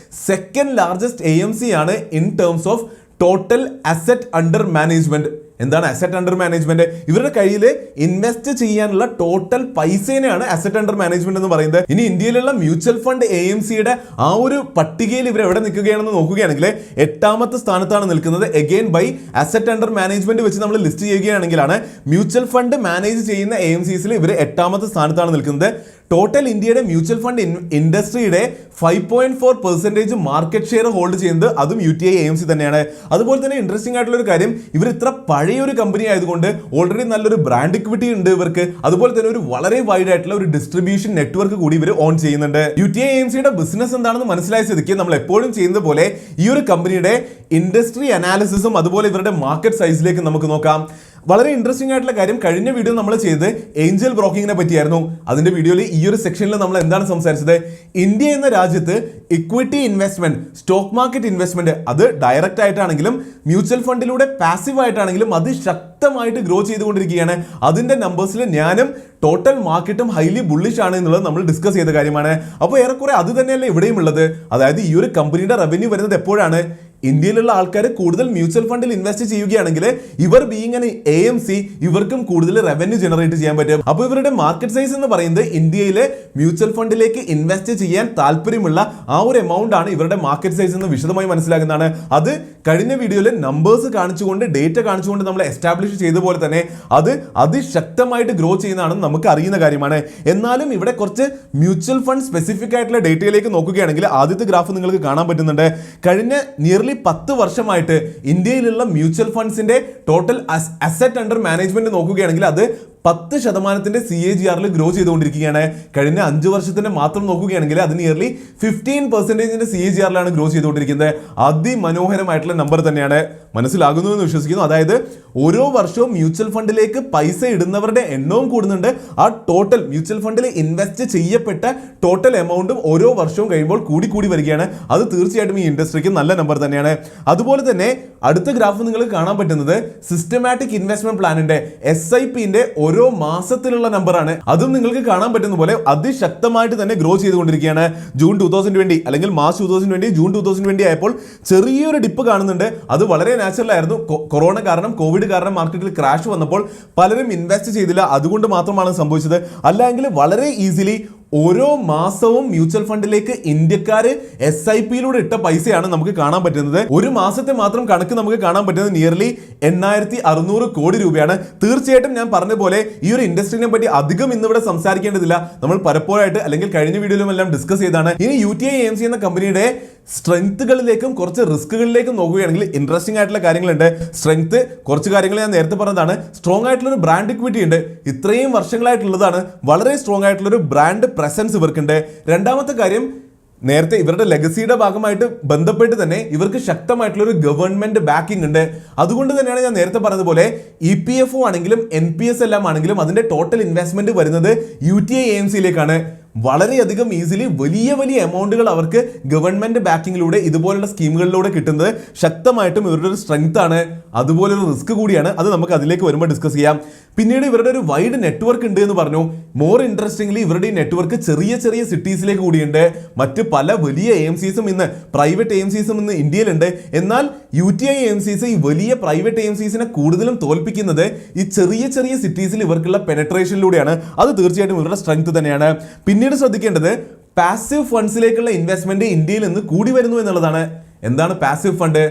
സെക്കൻഡ് ലാർജസ്റ്റ് AMC ആണ് in terms of total asset under management. എന്താണ് അസറ്റ് അണ്ടർ മാനേജ്മെന്റ്? ഇവരുടെ കയ്യിൽ ഇൻവെസ്റ്റ് ചെയ്യാനുള്ള ടോട്ടൽ പൈസേനെയാണ് അസറ്റ് അണ്ടർ മാനേജ്മെന്റ് എന്ന് പറയുന്നത്. ഇനി ഇന്ത്യയിലുള്ള മ്യൂച്വൽ ഫണ്ട് AMC-യുടെ ആ ഒരു പട്ടികയിൽ ഇവർ എവിടെ നിൽക്കുകയാണെന്ന് നോക്കുകയാണെങ്കിൽ 8ാമത്തെ സ്ഥാനത്താണ് നിൽക്കുന്നത്. Again by asset under management വെച്ച് നമ്മൾ ലിസ്റ്റ് ചെയ്യുകയാണെങ്കിലാണ് മ്യൂച്വൽ ഫണ്ട് മാനേജ് ചെയ്യുന്ന AMCs-ൽ ഇവർ 8ാമത്തെ സ്ഥാനത്താണ് നിൽക്കുന്നത്. ടോട്ടൽ ഇന്ത്യയുടെ മ്യൂച്വൽ ഫണ്ട് ഇൻഡസ്ട്രിയുടെ 5.4% മാർക്കറ്റ് ഷെയർ ഹോൾഡ് ചെയ്യുന്നത് അതും UTI AMC തന്നെയാണ്. അതുപോലെ തന്നെ ഇൻട്രസ്റ്റിംഗ് ആയിട്ടുള്ള ഒരു കാര്യം, ഇവർ ഇത്ര പഴയൊരു കമ്പനി ആയതുകൊണ്ട് ഓൾറെഡി നല്ലൊരു ബ്രാൻഡ് ഇക്വിറ്റി ഉണ്ട് ഇവർക്ക്. അതുപോലെ തന്നെ ഒരു വളരെ വൈഡ് ആയിട്ടുള്ള ഒരു ഡിസ്ട്രിബ്യൂഷൻ നെറ്റ്വർക്ക് കൂടി ഇവർ ഓൺ ചെയ്യുന്നുണ്ട്. UTI AMC-യുടെ ബിസിനസ് എന്താണെന്ന് മനസ്സിലായ സ്ഥിതിക്ക് നമ്മൾ എപ്പോഴും ചെയ്യുന്നത് പോലെ ഈ ഒരു കമ്പനിയുടെ ഇൻഡസ്ട്രി അനാലിസിസും അതുപോലെ ഇവരുടെ മാർക്കറ്റ് സൈസിലേക്ക് നമുക്ക് നോക്കാം. വളരെ ഇൻട്രസ്റ്റിംഗ് ആയിട്ടുള്ള കാര്യം, കഴിഞ്ഞ വീഡിയോ നമ്മൾ ചെയ്ത് ഏഞ്ചൽ ബ്രോക്കിങ്ങിനെ പറ്റിയായിരുന്നു. അതിന്റെ വീഡിയോയിൽ ഈ ഒരു സെക്ഷനിൽ നമ്മൾ എന്താണ് സംസാരിച്ചത്? ഇന്ത്യ എന്ന രാജ്യത്ത് equity investment, stock market investment, അത് ഡയറക്റ്റ് ആയിട്ടാണെങ്കിലും മ്യൂച്വൽ ഫണ്ടിലൂടെ പാസീവ് ആയിട്ടാണെങ്കിലും അത് ശക്തമായിട്ട് ഗ്രോ ചെയ്തുകൊണ്ടിരിക്കുകയാണ്. അതിന്റെ നമ്പേഴ്സിൽ ഞാനും ടോട്ടൽ മാർക്കറ്റും ഹൈലി ബുള്ളിഷ് ആണ് എന്നുള്ളത് നമ്മൾ ഡിസ്കസ് ചെയ്ത കാര്യമാണ്. അപ്പോൾ ഏറെക്കുറെ അത് തന്നെയല്ലേ ഇവിടെയും ഉള്ളത്. അതായത് ഈ ഒരു കമ്പനിയുടെ റവന്യൂ വരുന്നത് എപ്പോഴാണ്? ഇന്ത്യയിലുള്ള ആൾക്കാർ കൂടുതൽ മ്യൂച്വൽ ഫണ്ടിൽ ഇൻവെസ്റ്റ് ചെയ്യുകയാണെങ്കിൽ ഇവർ ബീയിങ് ആൻ AMC ഇവർക്കും കൂടുതൽ റവന്യൂ ജനറേറ്റ് ചെയ്യാൻ പറ്റും. അപ്പോൾ ഇവരുടെ മാർക്കറ്റ് സൈസ് എന്ന് പറയുന്നത് ഇന്ത്യയിലെ മ്യൂച്വൽ ഫണ്ടിലേക്ക് ഇൻവെസ്റ്റ് ചെയ്യാൻ താല്പര്യമുള്ള ആ ഒരു എമൗണ്ട് ആണ് ഇവരുടെ മാർക്കറ്റ് സൈസ് എന്ന് വിശദമായി മനസ്സിലാക്കുന്നതാണ്. അത് കഴിഞ്ഞ വീഡിയോയിൽ നമ്പേഴ്സ് കാണിച്ചുകൊണ്ട് ഡേറ്റ കാണിച്ചുകൊണ്ട് നമ്മൾ എസ്റ്റാബ്ലിഷ് ചെയ്ത പോലെ തന്നെ അത് അതിശക്തമായിട്ട് ഗ്രോ ചെയ്യുന്നതാണെന്ന് നമുക്ക് അറിയുന്ന കാര്യമാണ്. എന്നാലും ഇവിടെ കുറച്ച് മ്യൂച്വൽ ഫണ്ട് സ്പെസിഫിക് ആയിട്ടുള്ള ഡേറ്റയിലേക്ക് നോക്കുകയാണെങ്കിൽ ആദ്യത്തെ ഗ്രാഫ് നിങ്ങൾക്ക് കാണാൻ പറ്റുന്നുണ്ട്. കഴിഞ്ഞ നിയർലി 10 വർഷമായിട്ട് ഇന്ത്യയിലുള്ള mutual ഫണ്ട്സിന്റെ total asset under management നോക്കുകയാണെങ്കിൽ അത് 10% CAGR ഗ്രോ ചെയ്തുകൊണ്ടിരിക്കുകയാണ്. കഴിഞ്ഞ 5 വർഷത്തിന്റെ മാത്രം നോക്കുകയാണെങ്കിൽ അത് നിയർലി 15% CAGR ഗ്രോ ചെയ്തുകൊണ്ടിരിക്കുന്നത്. അതിമനോഹരമായിട്ടുള്ള നമ്പർ തന്നെയാണ്, മനസ്സിലാകുന്നു എന്ന് വിശ്വസിക്കുന്നു. അതായത് ഓരോ വർഷവും മ്യൂച്വൽ ഫണ്ടിലേക്ക് പൈസ ഇടുന്നവരുടെ എണ്ണവും കൂടുന്നുണ്ട്, ആ ടോട്ടൽ മ്യൂച്വൽ ഫണ്ടിൽ ഇൻവെസ്റ്റ് ചെയ്യപ്പെട്ട ടോട്ടൽ എമൗണ്ടും ഓരോ വർഷവും കഴിയുമ്പോൾ കൂടി വരികയാണ്. അത് തീർച്ചയായിട്ടും ഈ ഇൻഡസ്ട്രിക്ക് നല്ല നമ്പർ തന്നെയാണ്. അതുപോലെ തന്നെ അടുത്ത ഗ്രാഫ് നിങ്ങൾക്ക് കാണാൻ പറ്റുന്നത് സിസ്റ്റമാറ്റിക് ഇൻവെസ്റ്റ്മെന്റ് പ്ലാനിന്റെ SIPന്റെ ഓരോ മാസത്തിലുള്ള നമ്പറാണ്. അതും നിങ്ങൾക്ക് കാണാൻ പറ്റുന്ന പോലെ അതിശക്തമായിട്ട് തന്നെ ഗ്രോ ചെയ്തുകൊണ്ടിരിക്കുകയാണ്. ജൂൺ 2020 അല്ലെങ്കിൽ മാർച്ച് 2020 ജൂൺ 2020 ആയപ്പോൾ ചെറിയൊരു ഡിപ്പ് കാണുന്നുണ്ട്. അത് വളരെ നാച്ചുറൽ ആയിരുന്നു. കൊറോണ കാരണം, കോവിഡ് കാരണം മാർക്കറ്റിൽ ക്രാഷ് വന്നപ്പോൾ പലരും ഇൻവെസ്റ്റ് ചെയ്തില്ല, അതുകൊണ്ട് മാത്രമാണ് സംഭവിച്ചത്. അല്ലെങ്കിൽ വളരെ ഈസിലി ഓരോ മാസവും മ്യൂച്വൽ ഫണ്ടിലേക്ക് ഇന്ത്യക്കാര് SIPയിലൂടെ ഇട്ട പൈസയാണ് നമുക്ക് കാണാൻ പറ്റുന്നത്. ഒരു മാസത്തെ മാത്രം കണക്ക് നമുക്ക് കാണാൻ പറ്റുന്നത് നിയർലി 8600 കോടി രൂപയാണ്. തീർച്ചയായിട്ടും ഞാൻ പറഞ്ഞ പോലെ ഈ ഒരു ഇൻഡസ്ട്രീനെ പറ്റി അധികം ഇന്നിവിടെ സംസാരിക്കേണ്ടതില്ല, നമ്മൾ പലപ്പോഴായിട്ട് അല്ലെങ്കിൽ കഴിഞ്ഞ വീഡിയോയിലും എല്ലാം ഡിസ്കസ് ചെയ്താണ്. ഇനി UTI AMC എന്ന കമ്പനിയുടെ സ്ട്രെങ്ത്തുകളിലേക്കും കുറച്ച് റിസ്കുകളിലേക്കും നോക്കുകയാണെങ്കിൽ ഇൻട്രസ്റ്റിംഗ് ആയിട്ടുള്ള കാര്യങ്ങളുണ്ട്. സ്ട്രെങ്ത് കുറച്ച് കാര്യങ്ങൾ ഞാൻ നേരത്തെ പറഞ്ഞതാണ്. സ്ട്രോങ് ആയിട്ടുള്ള ഒരു ബ്രാൻഡ് ഇക്വിറ്റി ഉണ്ട്, ഇത്രയും വർഷങ്ങളായിട്ടുള്ളതാണ്. വളരെ സ്ട്രോങ് ആയിട്ടുള്ള ഒരു ബ്രാൻഡ് പ്രസൻസ് ഇവർക്കുണ്ട്. രണ്ടാമത്തെ കാര്യം, നേരത്തെ ഇവരുടെ ലെഗസിയുടെ ഭാഗമായിട്ട് ബന്ധപ്പെട്ട് തന്നെ ഇവർക്ക് ശക്തമായിട്ടുള്ള ഒരു ഗവൺമെന്റ് ബാക്കിംഗ് ഉണ്ട്. അതുകൊണ്ട് തന്നെയാണ് ഞാൻ നേരത്തെ പറഞ്ഞതുപോലെ EPFO ആണെങ്കിലും NPS എല്ലാം ആണെങ്കിലും അതിന്റെ ടോട്ടൽ ഇൻവെസ്റ്റ്മെന്റ് വരുന്നത് UTI AMCയിലേക്കാണ്. വളരെയധികം ഈസിലി വലിയ എമൗണ്ടുകൾ അവർക്ക് ഗവൺമെന്റ് ബാക്കിങ്ങിലൂടെ ഇതുപോലുള്ള സ്കീമുകളിലൂടെ കിട്ടുന്നത് ശക്തമായിട്ടും ഇവരുടെ ഒരു സ്ട്രെങ്ത് ആണ്, അതുപോലെ ഒരു റിസ്ക് കൂടിയാണ്. അത് നമുക്ക് അതിലേക്ക് വരുമ്പോൾ ഡിസ്കസ് ചെയ്യാം. പിന്നീട് ഇവരുടെ ഒരു വൈഡ് നെറ്റ്വർക്ക് ഉണ്ട് എന്ന് പറഞ്ഞു. മോർ ഇൻട്രസ്റ്റിംഗ്ലി ഇവരുടെ ഈ നെറ്റ്വർക്ക് ചെറിയ സിറ്റീസിലേക്ക് കൂടിയുണ്ട്. മറ്റ് പല വലിയ AMCസും ഇന്ന് പ്രൈവറ്റ് AMCസും ഇന്ന് ഇന്ത്യയിലുണ്ട്. എന്നാൽ UTI AMCs ഈ വലിയ പ്രൈവറ്റ് AMCസിനെ കൂടുതലും തോൽപ്പിക്കുന്നത് ഈ ചെറിയ സിറ്റീസിൽ ഇവർക്കുള്ള പെനട്രേഷനിലൂടെയാണ്. അത് തീർച്ചയായിട്ടും ഇവരുടെ സ്ട്രെങ്ത് തന്നെയാണ്. പിന്നീട് ശ്രദ്ധിക്കേണ്ടത് പാസീവ് ഫണ്ട്സിലേക്കുള്ള ഇൻവെസ്റ്റ്മെന്റ് ഇന്ത്യയിൽ നിന്ന് കൂടി വരുന്നു എന്നുള്ളതാണ്. എന്താണ് പാസീവ് ഫണ്ട്?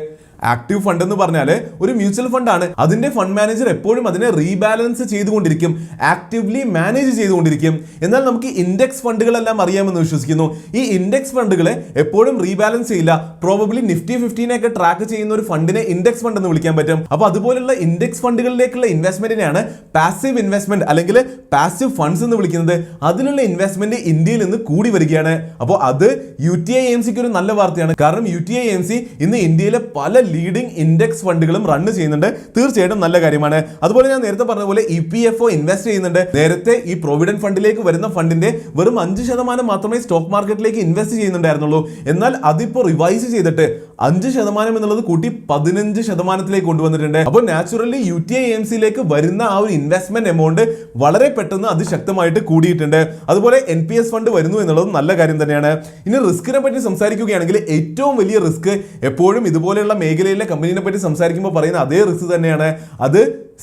ആക്റ്റീവ് ഫണ്ട് എന്ന് പറഞ്ഞാൽ ഒരു മ്യൂച്വൽ ഫണ്ട് ആണ്. അതിന്റെ ഫണ്ട് മാനേജർ എപ്പോഴും അതിനെ റീബാലൻസ് ചെയ്തുകൊണ്ടിരിക്കും, ആക്റ്റീവ്ലി മാനേജ് ചെയ്തുകൊണ്ടിരിക്കും. എന്നാൽ നമുക്ക് ഇൻഡെക്സ് ഫണ്ടുകളെല്ലാം അറിയാമെന്ന് വിശ്വസിക്കുന്നു. ഈ ഇൻഡെക്സ് ഫണ്ടുകളെ എപ്പോഴും റീബാലൻസ് ചെയ്യില്ല. പ്രോബബ്ലി നിഫ്റ്റി 15 ഒക്കെ ട്രാക്ക് ചെയ്യുന്ന ഒരു ഫണ്ടിനെ ഇൻഡെക്സ് ഫണ്ട് എന്ന് വിളിക്കാൻ പറ്റും. അപ്പോൾ അതുപോലുള്ള ഇൻഡെക്സ് ഫണ്ടുകളിലേക്കുള്ള ഇൻവെസ്റ്റ്മെന്റിനെയാണ് പാസീവ് ഇൻവെസ്റ്റ്മെന്റ് അല്ലെങ്കിൽ പാസീവ് ഫണ്ട്സ് എന്ന് വിളിക്കുന്നത്. അതിലുള്ള ഇൻവെസ്റ്റ്മെന്റ് ഇന്ത്യയിൽ നിന്ന് കൂടി വരികയാണ്. അപ്പോൾ അത് UTI AMCക്ക് ഒരു നല്ല വാർത്തയാണ്. കാരണം UTI AMC ഇന്ന് ഇന്ത്യയിലെ പല ലീഡിംഗ് ഇൻഡെക്സ് ഫണ്ടുകളും റൺ ചെയ്യുന്നുണ്ട്. തീർച്ചയായിട്ടും നല്ല കാര്യമാണ്. അതുപോലെ ഞാൻ നേരത്തെ പറഞ്ഞ പോലെ EPFO ഇൻവെസ്റ്റ് ചെയ്യുന്നുണ്ട്. നേരത്തെ ഈ പ്രൊവിഡന്റ് ഫണ്ടിലേക്ക് വരുന്ന ഫണ്ടിന്റെ വെറും 5% മാത്രമേ സ്റ്റോക്ക് മാർക്കറ്റിലേക്ക് ഇൻവെസ്റ്റ് ചെയ്യുന്നുണ്ടായിരുന്നുള്ളൂ. എന്നാൽ അതിപ്പോ റിവൈസ് ചെയ്തിട്ട് 5% എന്നുള്ളത് കൂട്ടി 15% കൊണ്ടുവന്നിട്ടുണ്ട്. അപ്പോൾ നാച്ചുറലി UTI AMCയിലേക്ക് വരുന്ന ആ ഒരു ഇൻവെസ്റ്റ്മെന്റ് എമൗണ്ട് വളരെ പെട്ടെന്ന് അതിശക്തമായിട്ട് കൂടിയിട്ടുണ്ട്. അതുപോലെ NPS ഫണ്ട് വരുന്നു എന്നുള്ളത് നല്ല കാര്യം തന്നെയാണ്. ഇനി റിസ്കിനെ പറ്റി സംസാരിക്കുകയാണെങ്കിൽ ഏറ്റവും വലിയ റിസ്ക് എപ്പോഴും ഇതുപോലെയുള്ള മേഖലയിലെ കമ്പനീനെ പറ്റി സംസാരിക്കുമ്പോൾ പറയുന്ന അതേ റിസ്ക് തന്നെയാണ്. അത്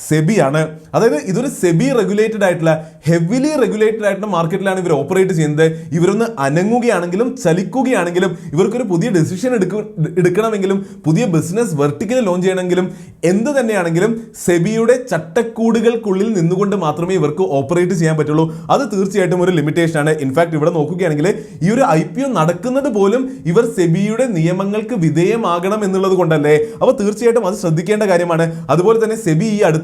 സെബി ആണ്. അതായത് ഇതൊരു സെബി റെഗുലേറ്റഡ് ആയിട്ടുള്ള ഹെവിലി റെഗുലേറ്റഡ് ആയിട്ടുള്ള മാർക്കറ്റിലാണ് ഇവർ ഓപ്പറേറ്റ് ചെയ്യുന്നത്. ഇവരൊന്ന് അനങ്ങുകയാണെങ്കിലും ചലിക്കുകയാണെങ്കിലും ഇവർക്കൊരു പുതിയ ഡെസിഷൻ എടുക്കണമെങ്കിലും പുതിയ ബിസിനസ് വെർട്ടിക്കൽ ലോഞ്ച് ചെയ്യണമെങ്കിലും എന്ത് തന്നെയാണെങ്കിലും സെബിയുടെ ചട്ടക്കൂടുകൾക്കുള്ളിൽ നിന്നുകൊണ്ട് മാത്രമേ ഇവർക്ക് ഓപ്പറേറ്റ് ചെയ്യാൻ പറ്റുള്ളൂ. അത് തീർച്ചയായിട്ടും ഒരു ലിമിറ്റേഷൻ ആണ്. ഇൻഫാക്ട് ഇവിടെ നോക്കുകയാണെങ്കിൽ ഈ ഒരു IPO നടക്കുന്നത് പോലും ഇവർ സെബിയുടെ നിയമങ്ങൾക്ക് വിധേയമാകണം എന്നുള്ളത് കൊണ്ടല്ലേ. അപ്പോൾ തീർച്ചയായിട്ടും അത് ശ്രദ്ധിക്കേണ്ട കാര്യമാണ്. അതുപോലെ തന്നെ സെബി ഈ അടുത്ത്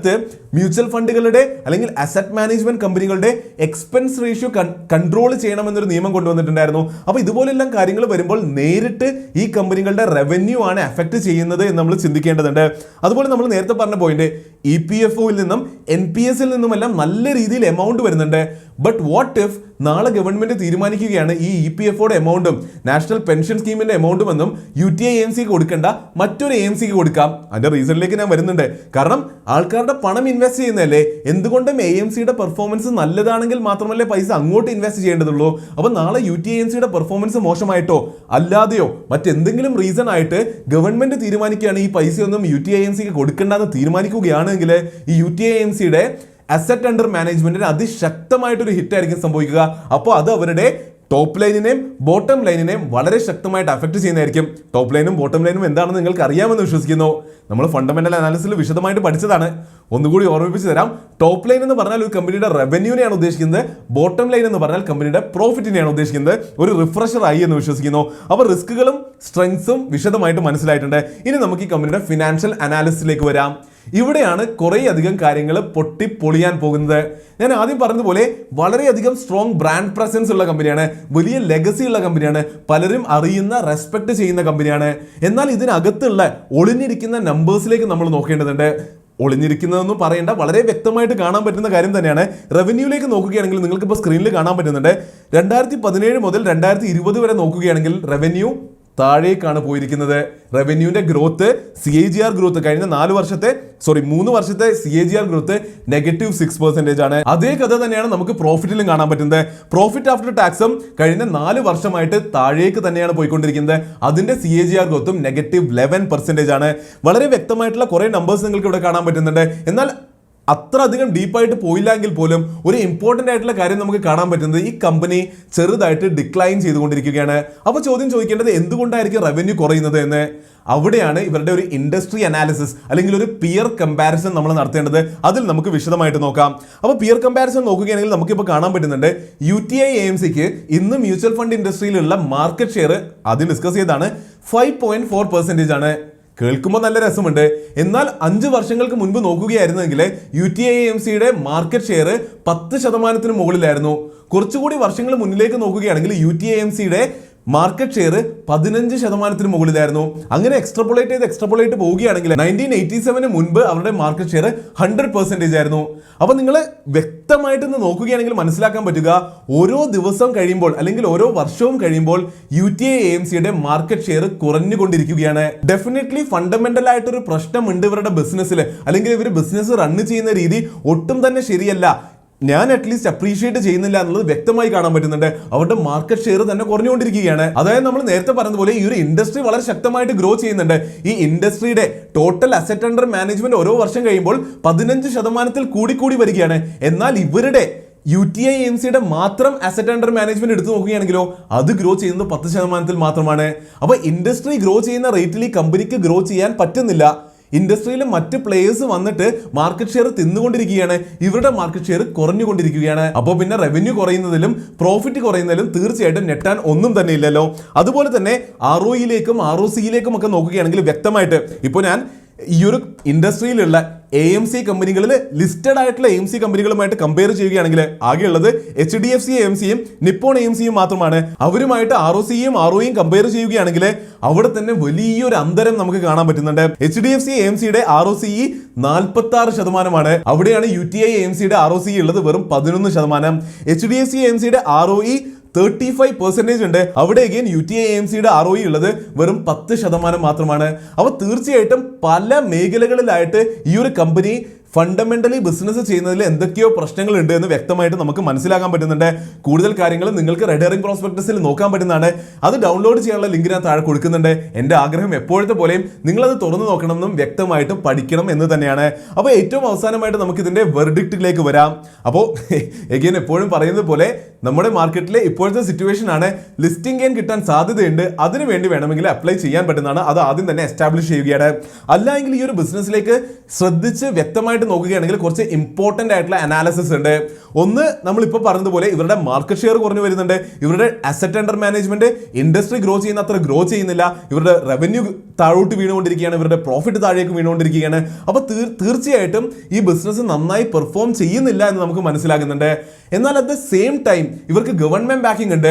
മ്യൂച്വൽ ഫണ്ടുകളുടെ അല്ലെങ്കിൽ അസറ്റ് മാനേജ്മെന്റ് കമ്പനികളുടെ എക്സ്പെൻസ് റേഷ്യോ കൺട്രോൾ ചെയ്യണമെന്നൊരു നിയമം കൊണ്ടുവന്നിട്ടുണ്ടായിരുന്നു. അപ്പോൾ ഇതുപോലെല്ലാം കാര്യങ്ങൾ വരുമ്പോൾ നേരിട്ട് ഈ കമ്പനികളുടെ റവന്യൂ ആണ് എഫക്ട് ചെയ്യുന്നത് എന്ന് നമ്മൾ ചിന്തിക്കേണ്ടതുണ്ട്. അതുപോലെ നമ്മൾ നേരത്തെ പറഞ്ഞ പോയിന്റ് EPFOയിൽ നിന്നും NPSൽ നിന്നുമെല്ലാം നല്ല രീതിയിൽ എമൗണ്ട് വരുന്നുണ്ട്. ബട്ട് വാട്ട് ഇഫ് നാളെ ഗവൺമെന്റ് തീരുമാനിക്കുകയാണ് ഈ EPFOയുടെ എമൗണ്ടും നാഷണൽ പെൻഷൻ സ്കീമിന്റെ എമൗണ്ടും എന്നും UTI AMCക്ക് കൊടുക്കേണ്ട മറ്റൊരു AMCക്ക് കൊടുക്കാം. അതിന്റെ റീസണിലേക്ക് ഞാൻ വരുന്നുണ്ട്. കാരണം ആൾക്കാരുടെ പണം ഇൻവെസ്റ്റ് ചെയ്യുന്നതല്ലേ. എന്തുകൊണ്ടും AMCയുടെ പെർഫോമൻസ് നല്ലതാണെങ്കിൽ മാത്രമല്ലേ പൈസ അങ്ങോട്ട് ഇൻവെസ്റ്റ് ചെയ്യേണ്ടതുള്ളൂ. അപ്പോൾ നാളെ UTI AMCയുടെ പെർഫോമൻസ് മോശമായിട്ടോ അല്ലാതെയോ മറ്റെന്തെങ്കിലും റീസൺ ആയിട്ട് ഗവൺമെന്റ് തീരുമാനിക്കുകയാണ് ഈ പൈസയൊന്നും UTI AMCക്ക് കൊടുക്കേണ്ടെന്ന് തീരുമാനിക്കുകയാണെങ്കിൽ ഈ UTI AMCയുടെ അസറ്റ് അണ്ടർ മാനേജ്മെന്റിന് അതിശക്തമായിട്ടൊരു ഹിറ്റ് ആയിരിക്കും സംഭവിക്കുക. അപ്പോൾ അത് അവരുടെ ടോപ്പ് ലൈനിനെയും ബോട്ടം ലൈനിനെയും വളരെ ശക്തമായിട്ട് അഫക്ട് ചെയ്യുന്നതായിരിക്കും. ടോപ്പ് ലൈനും ബോട്ടം ലൈനും എന്താണെന്ന് നിങ്ങൾക്ക് അറിയാമെന്ന് വിശ്വസിക്കുന്നു. നമ്മൾ ഫണ്ടമെന്റൽ അനാലിസിൽ വിശദമായിട്ട് പഠിച്ചതാണ്. ഒന്നുകൂടി ഓർമ്മിപ്പിച്ച് തരാം. ടോപ്പ് ലൈൻ എന്ന് പറഞ്ഞാൽ ഒരു കമ്പനിയുടെ റവന്യൂനെയാണ് ഉദ്ദേശിക്കുന്നത്. ബോട്ടം ലൈൻ എന്ന് പറഞ്ഞാൽ കമ്പനിയുടെ പ്രോഫിറ്റിനെയാണ് ഉദ്ദേശിക്കുന്നത്. ഒരു റിഫ്രഷർ ആയി എന്ന് വിശ്വസിക്കുന്നു. അപ്പോൾ റിസ്കുകളും സ്ട്രെങ്സും വിശദമായിട്ട് മനസ്സിലായിട്ടുണ്ട്. ഇനി നമുക്ക് ഈ കമ്പനിയുടെ ഫിനാൻഷ്യൽ അനാലിസിസിലേക്ക് വരാം. ഇവിടെയാണ് കുറേ അധികം കാര്യങ്ങൾ പൊട്ടിപ്പൊളിയാൻ പോകുന്നത്. ഞാൻ ആദ്യം പറഞ്ഞതുപോലെ വളരെയധികം സ്ട്രോങ് ബ്രാൻഡ് പ്രസൻസ് ഉള്ള കമ്പനിയാണ്, വലിയ ലെഗസി ഉള്ള കമ്പനിയാണ്, പലരും അറിയുന്ന റെസ്പെക്ട് ചെയ്യുന്ന കമ്പനിയാണ്. എന്നാൽ ഇതിനകത്തുള്ള ഒളിഞ്ഞിരിക്കുന്ന നമ്പേഴ്സിലേക്ക് നമ്മൾ നോക്കേണ്ടതുണ്ട്. ഒളിഞ്ഞിരിക്കുന്നതെന്ന് പറയേണ്ട, വളരെ വ്യക്തമായിട്ട് കാണാൻ പറ്റുന്ന കാര്യം തന്നെയാണ്. റവന്യൂലേക്ക് നോക്കുകയാണെങ്കിൽ നിങ്ങൾക്ക് ഇപ്പോൾ സ്ക്രീനിൽ കാണാൻ പറ്റുന്നുണ്ട്. 2017 മുതൽ 2020 വരെ നോക്കുകയാണെങ്കിൽ റവന്യൂ താഴേക്കാണ് പോയിരിക്കുന്നത്. റവന്യൂവിന്റെ ഗ്രോത്ത് CAGR ഗ്രോത്ത് കഴിഞ്ഞ 3 വർഷത്തെ CAGR ഗ്രോത്ത് -6% ആണ്. അതേ കഥ തന്നെയാണ് നമുക്ക് പ്രോഫിറ്റിലും കാണാൻ പറ്റുന്നത്. പ്രോഫിറ്റ് ആഫ്റ്റർ ടാക്സും കഴിഞ്ഞ 4 വർഷമായിട്ട് താഴേക്ക് തന്നെയാണ് പോയിക്കൊണ്ടിരിക്കുന്നത്. അതിന്റെ CAGR ഗ്രോത്തും -11% ആണ്. വളരെ വ്യക്തമായിട്ടുള്ള കുറെ നമ്പേഴ്സ് നിങ്ങൾക്ക് ഇവിടെ കാണാൻ പറ്റുന്നുണ്ട്. എന്നാൽ അത്ര അധികം ഡീപ്പായിട്ട് പോയില്ലെങ്കിൽ പോലും ഒരു ഇമ്പോർട്ടൻ്റ് ആയിട്ടുള്ള കാര്യം നമുക്ക് കാണാൻ പറ്റുന്നത് ഈ കമ്പനി ചെറുതായിട്ട് ഡിക്ലൈൻ ചെയ്തുകൊണ്ടിരിക്കുകയാണ്. അപ്പോൾ ചോദ്യം ചോദിക്കേണ്ടത് എന്തുകൊണ്ടായിരിക്കും റവന്യൂ കുറയുന്നത് എന്ന്. അവിടെയാണ് ഇവരുടെ ഒരു ഇൻഡസ്ട്രി അനാലിസിസ് അല്ലെങ്കിൽ ഒരു പിയർ കമ്പാരിസൺ നമ്മൾ നടത്തേണ്ടത്. അതിൽ നമുക്ക് വിശദമായിട്ട് നോക്കാം. അപ്പോൾ പിയർ കമ്പാരിസൺ നോക്കുകയാണെങ്കിൽ നമുക്കിപ്പോൾ കാണാൻ പറ്റുന്നുണ്ട് UTI AMCക്ക് ഇന്ന് മ്യൂച്വൽ ഫണ്ട് ഇൻഡസ്ട്രിയിലുള്ള മാർക്കറ്റ് ഷെയർ ആദ്യം ഡിസ്കസ് ചെയ്താണ് 5.4% ആണ്. കേൾക്കുമ്പോൾ നല്ല രസമുണ്ട്. എന്നാൽ 5 വർഷങ്ങൾക്ക് മുൻപ് നോക്കുകയായിരുന്നെങ്കിൽ UTI AMCയുടെ മാർക്കറ്റ് ഷെയർ 10% മുകളിലായിരുന്നു. കുറച്ചുകൂടി വർഷങ്ങൾ മുന്നിലേക്ക് നോക്കുകയാണെങ്കിൽ UTI AMCയുടെ മാർക്കറ്റ് ഷെയർ 15% മുകളിലായിരുന്നു. അങ്ങനെ എക്സ്ട്രപോളേറ്റ് പോവുകയാണെങ്കിൽ 1987 മുൻപ് അവരുടെ മാർക്കറ്റ് ഷെയർ 100% ആയിരുന്നു. അപ്പൊ നിങ്ങൾ വ്യക്തമായിട്ട് നോക്കുകയാണെങ്കിൽ മനസ്സിലാക്കാൻ പറ്റുക, ഓരോ ദിവസം കഴിയുമ്പോൾ അല്ലെങ്കിൽ ഓരോ വർഷവും കഴിയുമ്പോൾ UTI AMCയുടെ മാർക്കറ്റ് ഷെയർ കുറഞ്ഞുകൊണ്ടിരിക്കുകയാണ്. ഡെഫിനറ്റ്ലി ഫണ്ടമെന്റൽ ആയിട്ടൊരു പ്രശ്നമുണ്ട് ഇവരുടെ ബിസിനസ്സിൽ, അല്ലെങ്കിൽ ഇവർ ബിസിനസ് റൺ ചെയ്യുന്ന രീതി ഒട്ടും തന്നെ ശരിയല്ല. ഞാൻ അറ്റ്ലീസ്റ്റ് അപ്രീഷിയേറ്റ് ചെയ്യുന്നില്ല എന്നുള്ളത് വ്യക്തമായി കാണാൻ പറ്റുന്നുണ്ട്. അവരുടെ മാർക്കറ്റ് ഷെയർ തന്നെ കുറഞ്ഞുകൊണ്ടിരിക്കുകയാണ്. അതായത് നമ്മൾ നേരത്തെ പറഞ്ഞതുപോലെ ഈ ഒരു ഇൻഡസ്ട്രി വളരെ ശക്തമായിട്ട് ഗ്രോ ചെയ്യുന്നുണ്ട്. ഈ ഇൻഡസ്ട്രിയുടെ ടോട്ടൽ അസറ്റ് അണ്ടർ മാനേജ്മെന്റ് ഓരോ വർഷം കഴിയുമ്പോൾ 15% കൂടി വരികയാണ്. എന്നാൽ ഇവരുടെ UTI AMCയുടെ മാത്രം അസറ്റ് അണ്ടർ മാനേജ്മെന്റ് എടുത്തു നോക്കുകയാണെങ്കിലോ അത് ഗ്രോ ചെയ്യുന്നത് 10% മാത്രമാണ്. അപ്പോൾ ഇൻഡസ്ട്രി ഗ്രോ ചെയ്യുന്ന റേറ്റിൽ ഈ കമ്പനിക്ക് ഗ്രോ ചെയ്യാൻ പറ്റുന്നില്ല. ഇൻഡസ്ട്രിയിലെ മറ്റ് പ്ലേയേഴ്സ് വന്നിട്ട് മാർക്കറ്റ് ഷെയർ തിന്നുകൊണ്ടിരിക്കുകയാണ്. ഇവരുടെ മാർക്കറ്റ് ഷെയർ കുറഞ്ഞുകൊണ്ടിരിക്കുകയാണ്. അപ്പോൾ പിന്നെ റവന്യൂ കുറയുന്നതിലും പ്രോഫിറ്റ് കുറയുന്നതിലും തീർച്ചയായിട്ടും നെട്ടാൻ ഒന്നും തന്നെ ഇല്ലല്ലോ. അതുപോലെ തന്നെ ROEയിലേക്കും ROCയിലേക്കും ഒക്കെ നോക്കുകയാണെങ്കിൽ വ്യക്തമായിട്ട് ഇപ്പോൾ ഞാൻ ഈ ഒരു ഇൻഡസ്ട്രിയിലുള്ള AMC കമ്പനികളിൽ ലിസ്റ്റഡ് ആയിട്ടുള്ള AMC കമ്പനികളുമായിട്ട് കമ്പയർ ചെയ്യുകയാണെങ്കിൽ ആകെയുള്ളത് HDFC AMCയും നിപ്പോൺ AMCയും മാത്രമാണ്. അവരുമായിട്ട് ROCയും ROEയും കമ്പയർ ചെയ്യുകയാണെങ്കിൽ അവിടെ തന്നെ വലിയൊരു അന്തരം നമുക്ക് കാണാൻ പറ്റുന്നുണ്ട്. HDFC AMCയുടെ ROCE 46%. അവിടെയാണ് UTI AMCയുടെ ROCE ഉള്ളത് വെറും 11%. HDFC AMCയുടെ ROE 35% ഉണ്ട്. അവിടെ അഗൈൻ UTI AMCയുടെ ROE ഉള്ളത് വെറും 10% മാത്രമാണ്. അപ്പോൾ തീർച്ചയായിട്ടും പല മേഖലകളിലായിട്ട് ഈ ഒരു കമ്പനി ഫണ്ടമെന്റലി ബിസിനസ് ചെയ്യുന്നതിൽ എന്തൊക്കെയോ പ്രശ്നങ്ങളുണ്ട് എന്ന് വ്യക്തമായിട്ട് നമുക്ക് മനസ്സിലാക്കാൻ പറ്റുന്നുണ്ട്. കൂടുതൽ കാര്യങ്ങൾ നിങ്ങൾക്ക് റെഡ് ഹെറിംഗ് പ്രോസ്പെക്ടസിൽ നോക്കാൻ പറ്റുന്നതാണ്. അത് ഡൗൺലോഡ് ചെയ്യാനുള്ള ലിങ്ക് ഞാൻ താഴെ കൊടുക്കുന്നുണ്ട്. എൻ്റെ ആഗ്രഹം എപ്പോഴത്തെ പോലെയും നിങ്ങളത് തുറന്നു നോക്കണമെന്നും വ്യക്തമായിട്ട് പഠിക്കണം എന്ന് തന്നെയാണ്. അപ്പോൾ ഏറ്റവും അവസാനമായിട്ട് നമുക്ക് ഇതിൻ്റെ വെർഡിക്റ്റിലേക്ക് വരാം. അപ്പോൾ എഗെയിൻ എപ്പോഴും പറയുന്നത് പോലെ നമ്മുടെ മാർക്കറ്റിലെ ഇപ്പോഴത്തെ സിറ്റുവേഷൻ ആണ്, ലിസ്റ്റിംഗ് ഗെയിൻ കിട്ടാൻ സാധ്യതയുണ്ട്. അതിനു വേണ്ടി വേണമെങ്കിൽ അപ്ലൈ ചെയ്യാൻ പറ്റുന്നതാണ്. അത് ആദ്യം തന്നെ എസ്റ്റാബ്ലിഷ് ചെയ്യുകയാണ്. അല്ലെങ്കിൽ ഈ ഒരു ബിസിനസ്സിലേക്ക് ശ്രദ്ധിച്ച് വ്യക്തമായിട്ട് നോക്കുകയാണെങ്കിൽ കുറച്ച് ഇമ്പോർട്ടന്റ് ആയിട്ടുള്ള അനാലിസിസ് ഉണ്ട്. ഒന്ന്, നമ്മളിപ്പോൾ പറഞ്ഞതുപോലെ ഇവരുടെ മാർക്കറ്റ് ഷെയർ കുറഞ്ഞു വരുന്നുണ്ട്. ഇവരുടെ asset under management industry grow ചെയ്യുന്ന അത്ര ഗ്രോ ചെയ്യുന്നില്ല. ഇവരുടെ റവന്യൂ താഴോട്ട് വീണുകൊണ്ടിരിക്കുകയാണ്. ഇവരുടെ പ്രോഫിറ്റ് താഴേക്ക് വീണുകൊണ്ടിരിക്കുകയാണ്. അപ്പോൾ തീർച്ചയായിട്ടും ഈ ബിസിനസ് നന്നായി പെർഫോം ചെയ്യുന്നില്ല എന്ന് നമുക്ക് മനസ്സിലാകുന്നുണ്ട്. എന്നാൽ അറ്റ് ദ സെയിം ടൈം ഇവർക്ക് ഗവൺമെന്റ് ബാക്കിംഗ് ഉണ്ട്.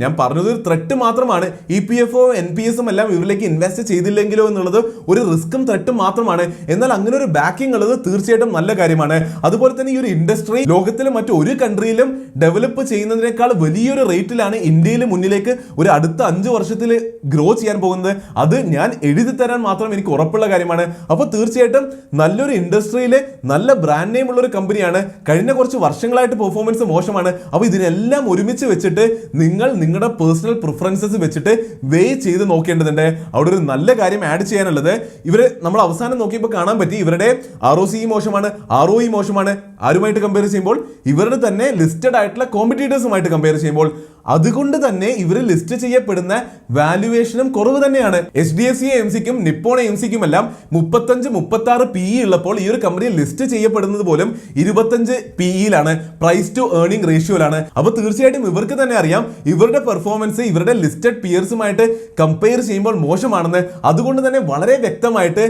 ഞാൻ പറഞ്ഞത് ഒരു ത്രെറ്റ് മാത്രമാണ്. EPFO NPS എല്ലാം ഇവരിലേക്ക് ഇൻവെസ്റ്റ് ചെയ്തില്ലെങ്കിലോ എന്നുള്ളത് ഒരു റിസ്ക്കും ത്രെറ്റും മാത്രമാണ്. എന്നാൽ അങ്ങനെ ഒരു ബാക്കിംഗ് ഉള്ളത് തീർച്ചയായിട്ടും നല്ല കാര്യമാണ്. അതുപോലെ തന്നെ ഈ ഒരു ഇൻഡസ്ട്രി ലോകത്തിലെ മറ്റൊരു കൺട്രിയിലും ഡെവലപ്പ് ചെയ്യുന്നതിനേക്കാൾ വലിയൊരു റേറ്റിലാണ് ഇന്ത്യയിൽ മുന്നിലേക്ക് ഒരു അടുത്ത 5 വർഷത്തിൽ ഗ്രോ ചെയ്യാൻ പോകുന്നത്. അത് ഞാൻ എഴുതി തരാൻ മാത്രം എനിക്ക് ഉറപ്പുള്ള കാര്യമാണ്. അപ്പോൾ തീർച്ചയായിട്ടും നല്ലൊരു ഇൻഡസ്ട്രിയിലെ നല്ല ബ്രാൻഡ് നെയിം ഉള്ള ഒരു കമ്പനിയാണ്. കഴിഞ്ഞ കുറച്ച് വർഷങ്ങളായിട്ട് പെർഫോമൻസ് മോശമാണ്. അപ്പോൾ ഇതിനെല്ലാം ഒരുമിച്ച് വെച്ചിട്ട് നിങ്ങൾ നിങ്ങളുടെ പേഴ്സണൽ പ്രിഫറൻസസ് വെച്ചിട്ട് വേ ചെയ്ത് നോക്കേണ്ടതുണ്ട്. അവിടെ ഒരു നല്ല കാര്യം ആഡ് ചെയ്യാനുള്ളത്, ഇവര് നമ്മൾ അവസാനം നോക്കിയപ്പോൾ കാണാൻ പറ്റി ഇവരുടെ ROCE മോശമാണ്, ROE മോശമാണ്. ആരുമായിട്ട് കമ്പയർ ചെയ്യുമ്പോൾ ഇവരുടെ തന്നെ ലിസ്റ്റഡ് ആയിട്ടുള്ള കോമ്പറ്റീറ്റേഴ്സുമായിട്ട് കമ്പയർ ചെയ്യുമ്പോൾ അതുകൊണ്ട് തന്നെ ഇവർ ലിസ്റ്റ് ചെയ്യപ്പെടുന്ന വാല്യുവേഷനും കുറവ് തന്നെയാണ്. HDFC AMCക്കും നിപ്പോൺ AMCക്കും എല്ലാം 35-36 PE ഉള്ളപ്പോൾ ഈ ഒരു കമ്പനി ലിസ്റ്റ് ചെയ്യപ്പെടുന്നത് പോലും 25 PE-യിലാണ്, പ്രൈസ് ടു ഏർണിംഗ് റേഷ്യോയിലാണ്. അപ്പോൾ തീർച്ചയായിട്ടും ഇവർക്ക് തന്നെ അറിയാം ഇവരുടെ പെർഫോമൻസ് ഇവരുടെ ലിസ്റ്റഡ് പിയേഴ്സുമായിട്ട് കമ്പയർ ചെയ്യുമ്പോൾ മോശമാണെന്ന്. അതുകൊണ്ട് തന്നെ വളരെ വ്യക്തമായിട്ട്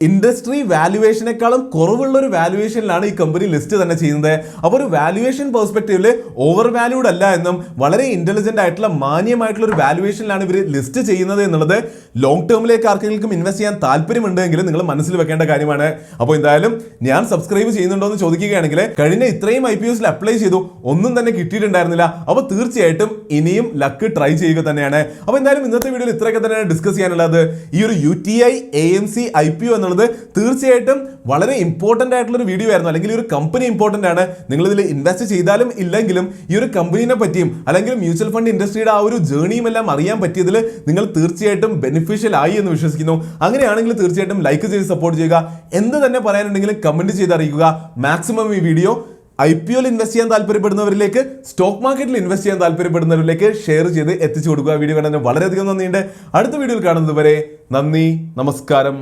ഇൻഡസ്ട്രി വാല്യുവേഷനേക്കാളും കുറവുള്ള ഒരു വാല്യുവേഷനിലാണ് ഈ കമ്പനി ലിസ്റ്റ് തന്നെ ചെയ്യുന്നത്. അപ്പോൾ ഒരു വാല്യുവേഷൻ പെർസ്പെക്റ്റീവിൽ ഓവർ വാല്യൂഡ് അല്ല എന്നും വളരെ ഇന്റലിജന്റ് ആയിട്ടുള്ള മാന്യമായിട്ടുള്ള ഒരു വാല്യുവേഷനിലാണ് ഇവർ ലിസ്റ്റ് ചെയ്യുന്നത് എന്നുള്ളത് ലോങ് ടേമിലേക്ക് ആർക്കെങ്കിലും ഇൻവെസ്റ്റ് ചെയ്യാൻ താല്പര്യമുണ്ടെങ്കിൽ നിങ്ങൾ മനസ്സിൽ വെക്കേണ്ട കാര്യമാണ്. അപ്പോൾ എന്തായാലും ഞാൻ സബ്സ്ക്രൈബ് ചെയ്യുന്നുണ്ടോ എന്ന് ചോദിക്കുകയാണെങ്കിൽ കഴിഞ്ഞ ഇത്രയും IPOസിൽ അപ്ലൈ ചെയ്തു, ഒന്നും തന്നെ കിട്ടിയിട്ടുണ്ടായിരുന്നില്ല. അപ്പോൾ തീർച്ചയായിട്ടും ഇനിയും ലക്ക് ട്രൈ ചെയ്യുക തന്നെയാണ്. അപ്പോൾ എന്തായാലും ഇന്നത്തെ വീഡിയോയിൽ ഇത്രയൊക്കെ തന്നെയാണ് ഡിസ്കസ് ചെയ്യാനുള്ളത്. ഈ ഒരു UTI AMC IPO എന്നുള്ളത് തീർച്ചയായിട്ടും വളരെ ഇമ്പോർട്ടന്റ് ആയിട്ടുള്ള ഒരു വീഡിയോ ആയിരുന്നു. അല്ലെങ്കിൽ ഈ ഒരു കമ്പനി ഇമ്പോർട്ടന്റ് ആണ്. നിങ്ങൾ ഇതിൽ ഇൻവെസ്റ്റ് ചെയ്താലും ഇല്ലെങ്കിലും ഈ ഒരു കമ്പനിനെ പറ്റിയും അല്ലെങ്കിൽ മ്യൂച്വൽ ഫണ്ട് ഇൻഡസ്ട്രിയുടെ ആ ഒരു ജേണിയും എല്ലാം അറിയാൻ പറ്റിയതിൽ നിങ്ങൾ തീർച്ചയായിട്ടും ബെനിഫിഷ്യൽ ആയി എന്ന് വിശ്വസിക്കുന്നു. അങ്ങനെയാണെങ്കിൽ തീർച്ചയായിട്ടും ലൈക്ക് ചെയ്ത് സപ്പോർട്ട് ചെയ്യുക. എന്ത് തന്നെ പറയാനുണ്ടെങ്കിലും കമന്റ് ചെയ്ത് അറിയിക്കുക. മാക്സിമം ഈ വീഡിയോ IPOയിൽ ഇൻവെസ്റ്റ് ചെയ്യാൻ താല്പര്യപ്പെടുന്നവരിലേക്ക്, സ്റ്റോക്ക് മാർക്കറ്റിൽ ഇൻവെസ്റ്റ് ചെയ്യാൻ താല്പര്യപ്പെടുന്നവരിലേക്ക് ഷെയർ ചെയ്ത് എത്തിച്ചു കൊടുക്കുക. വീഡിയോ കാണാൻ വളരെയധികം നന്ദിയുണ്ട്. അടുത്ത വീഡിയോയിൽ കാണുന്നത് വരെ നന്ദി, നമസ്കാരം.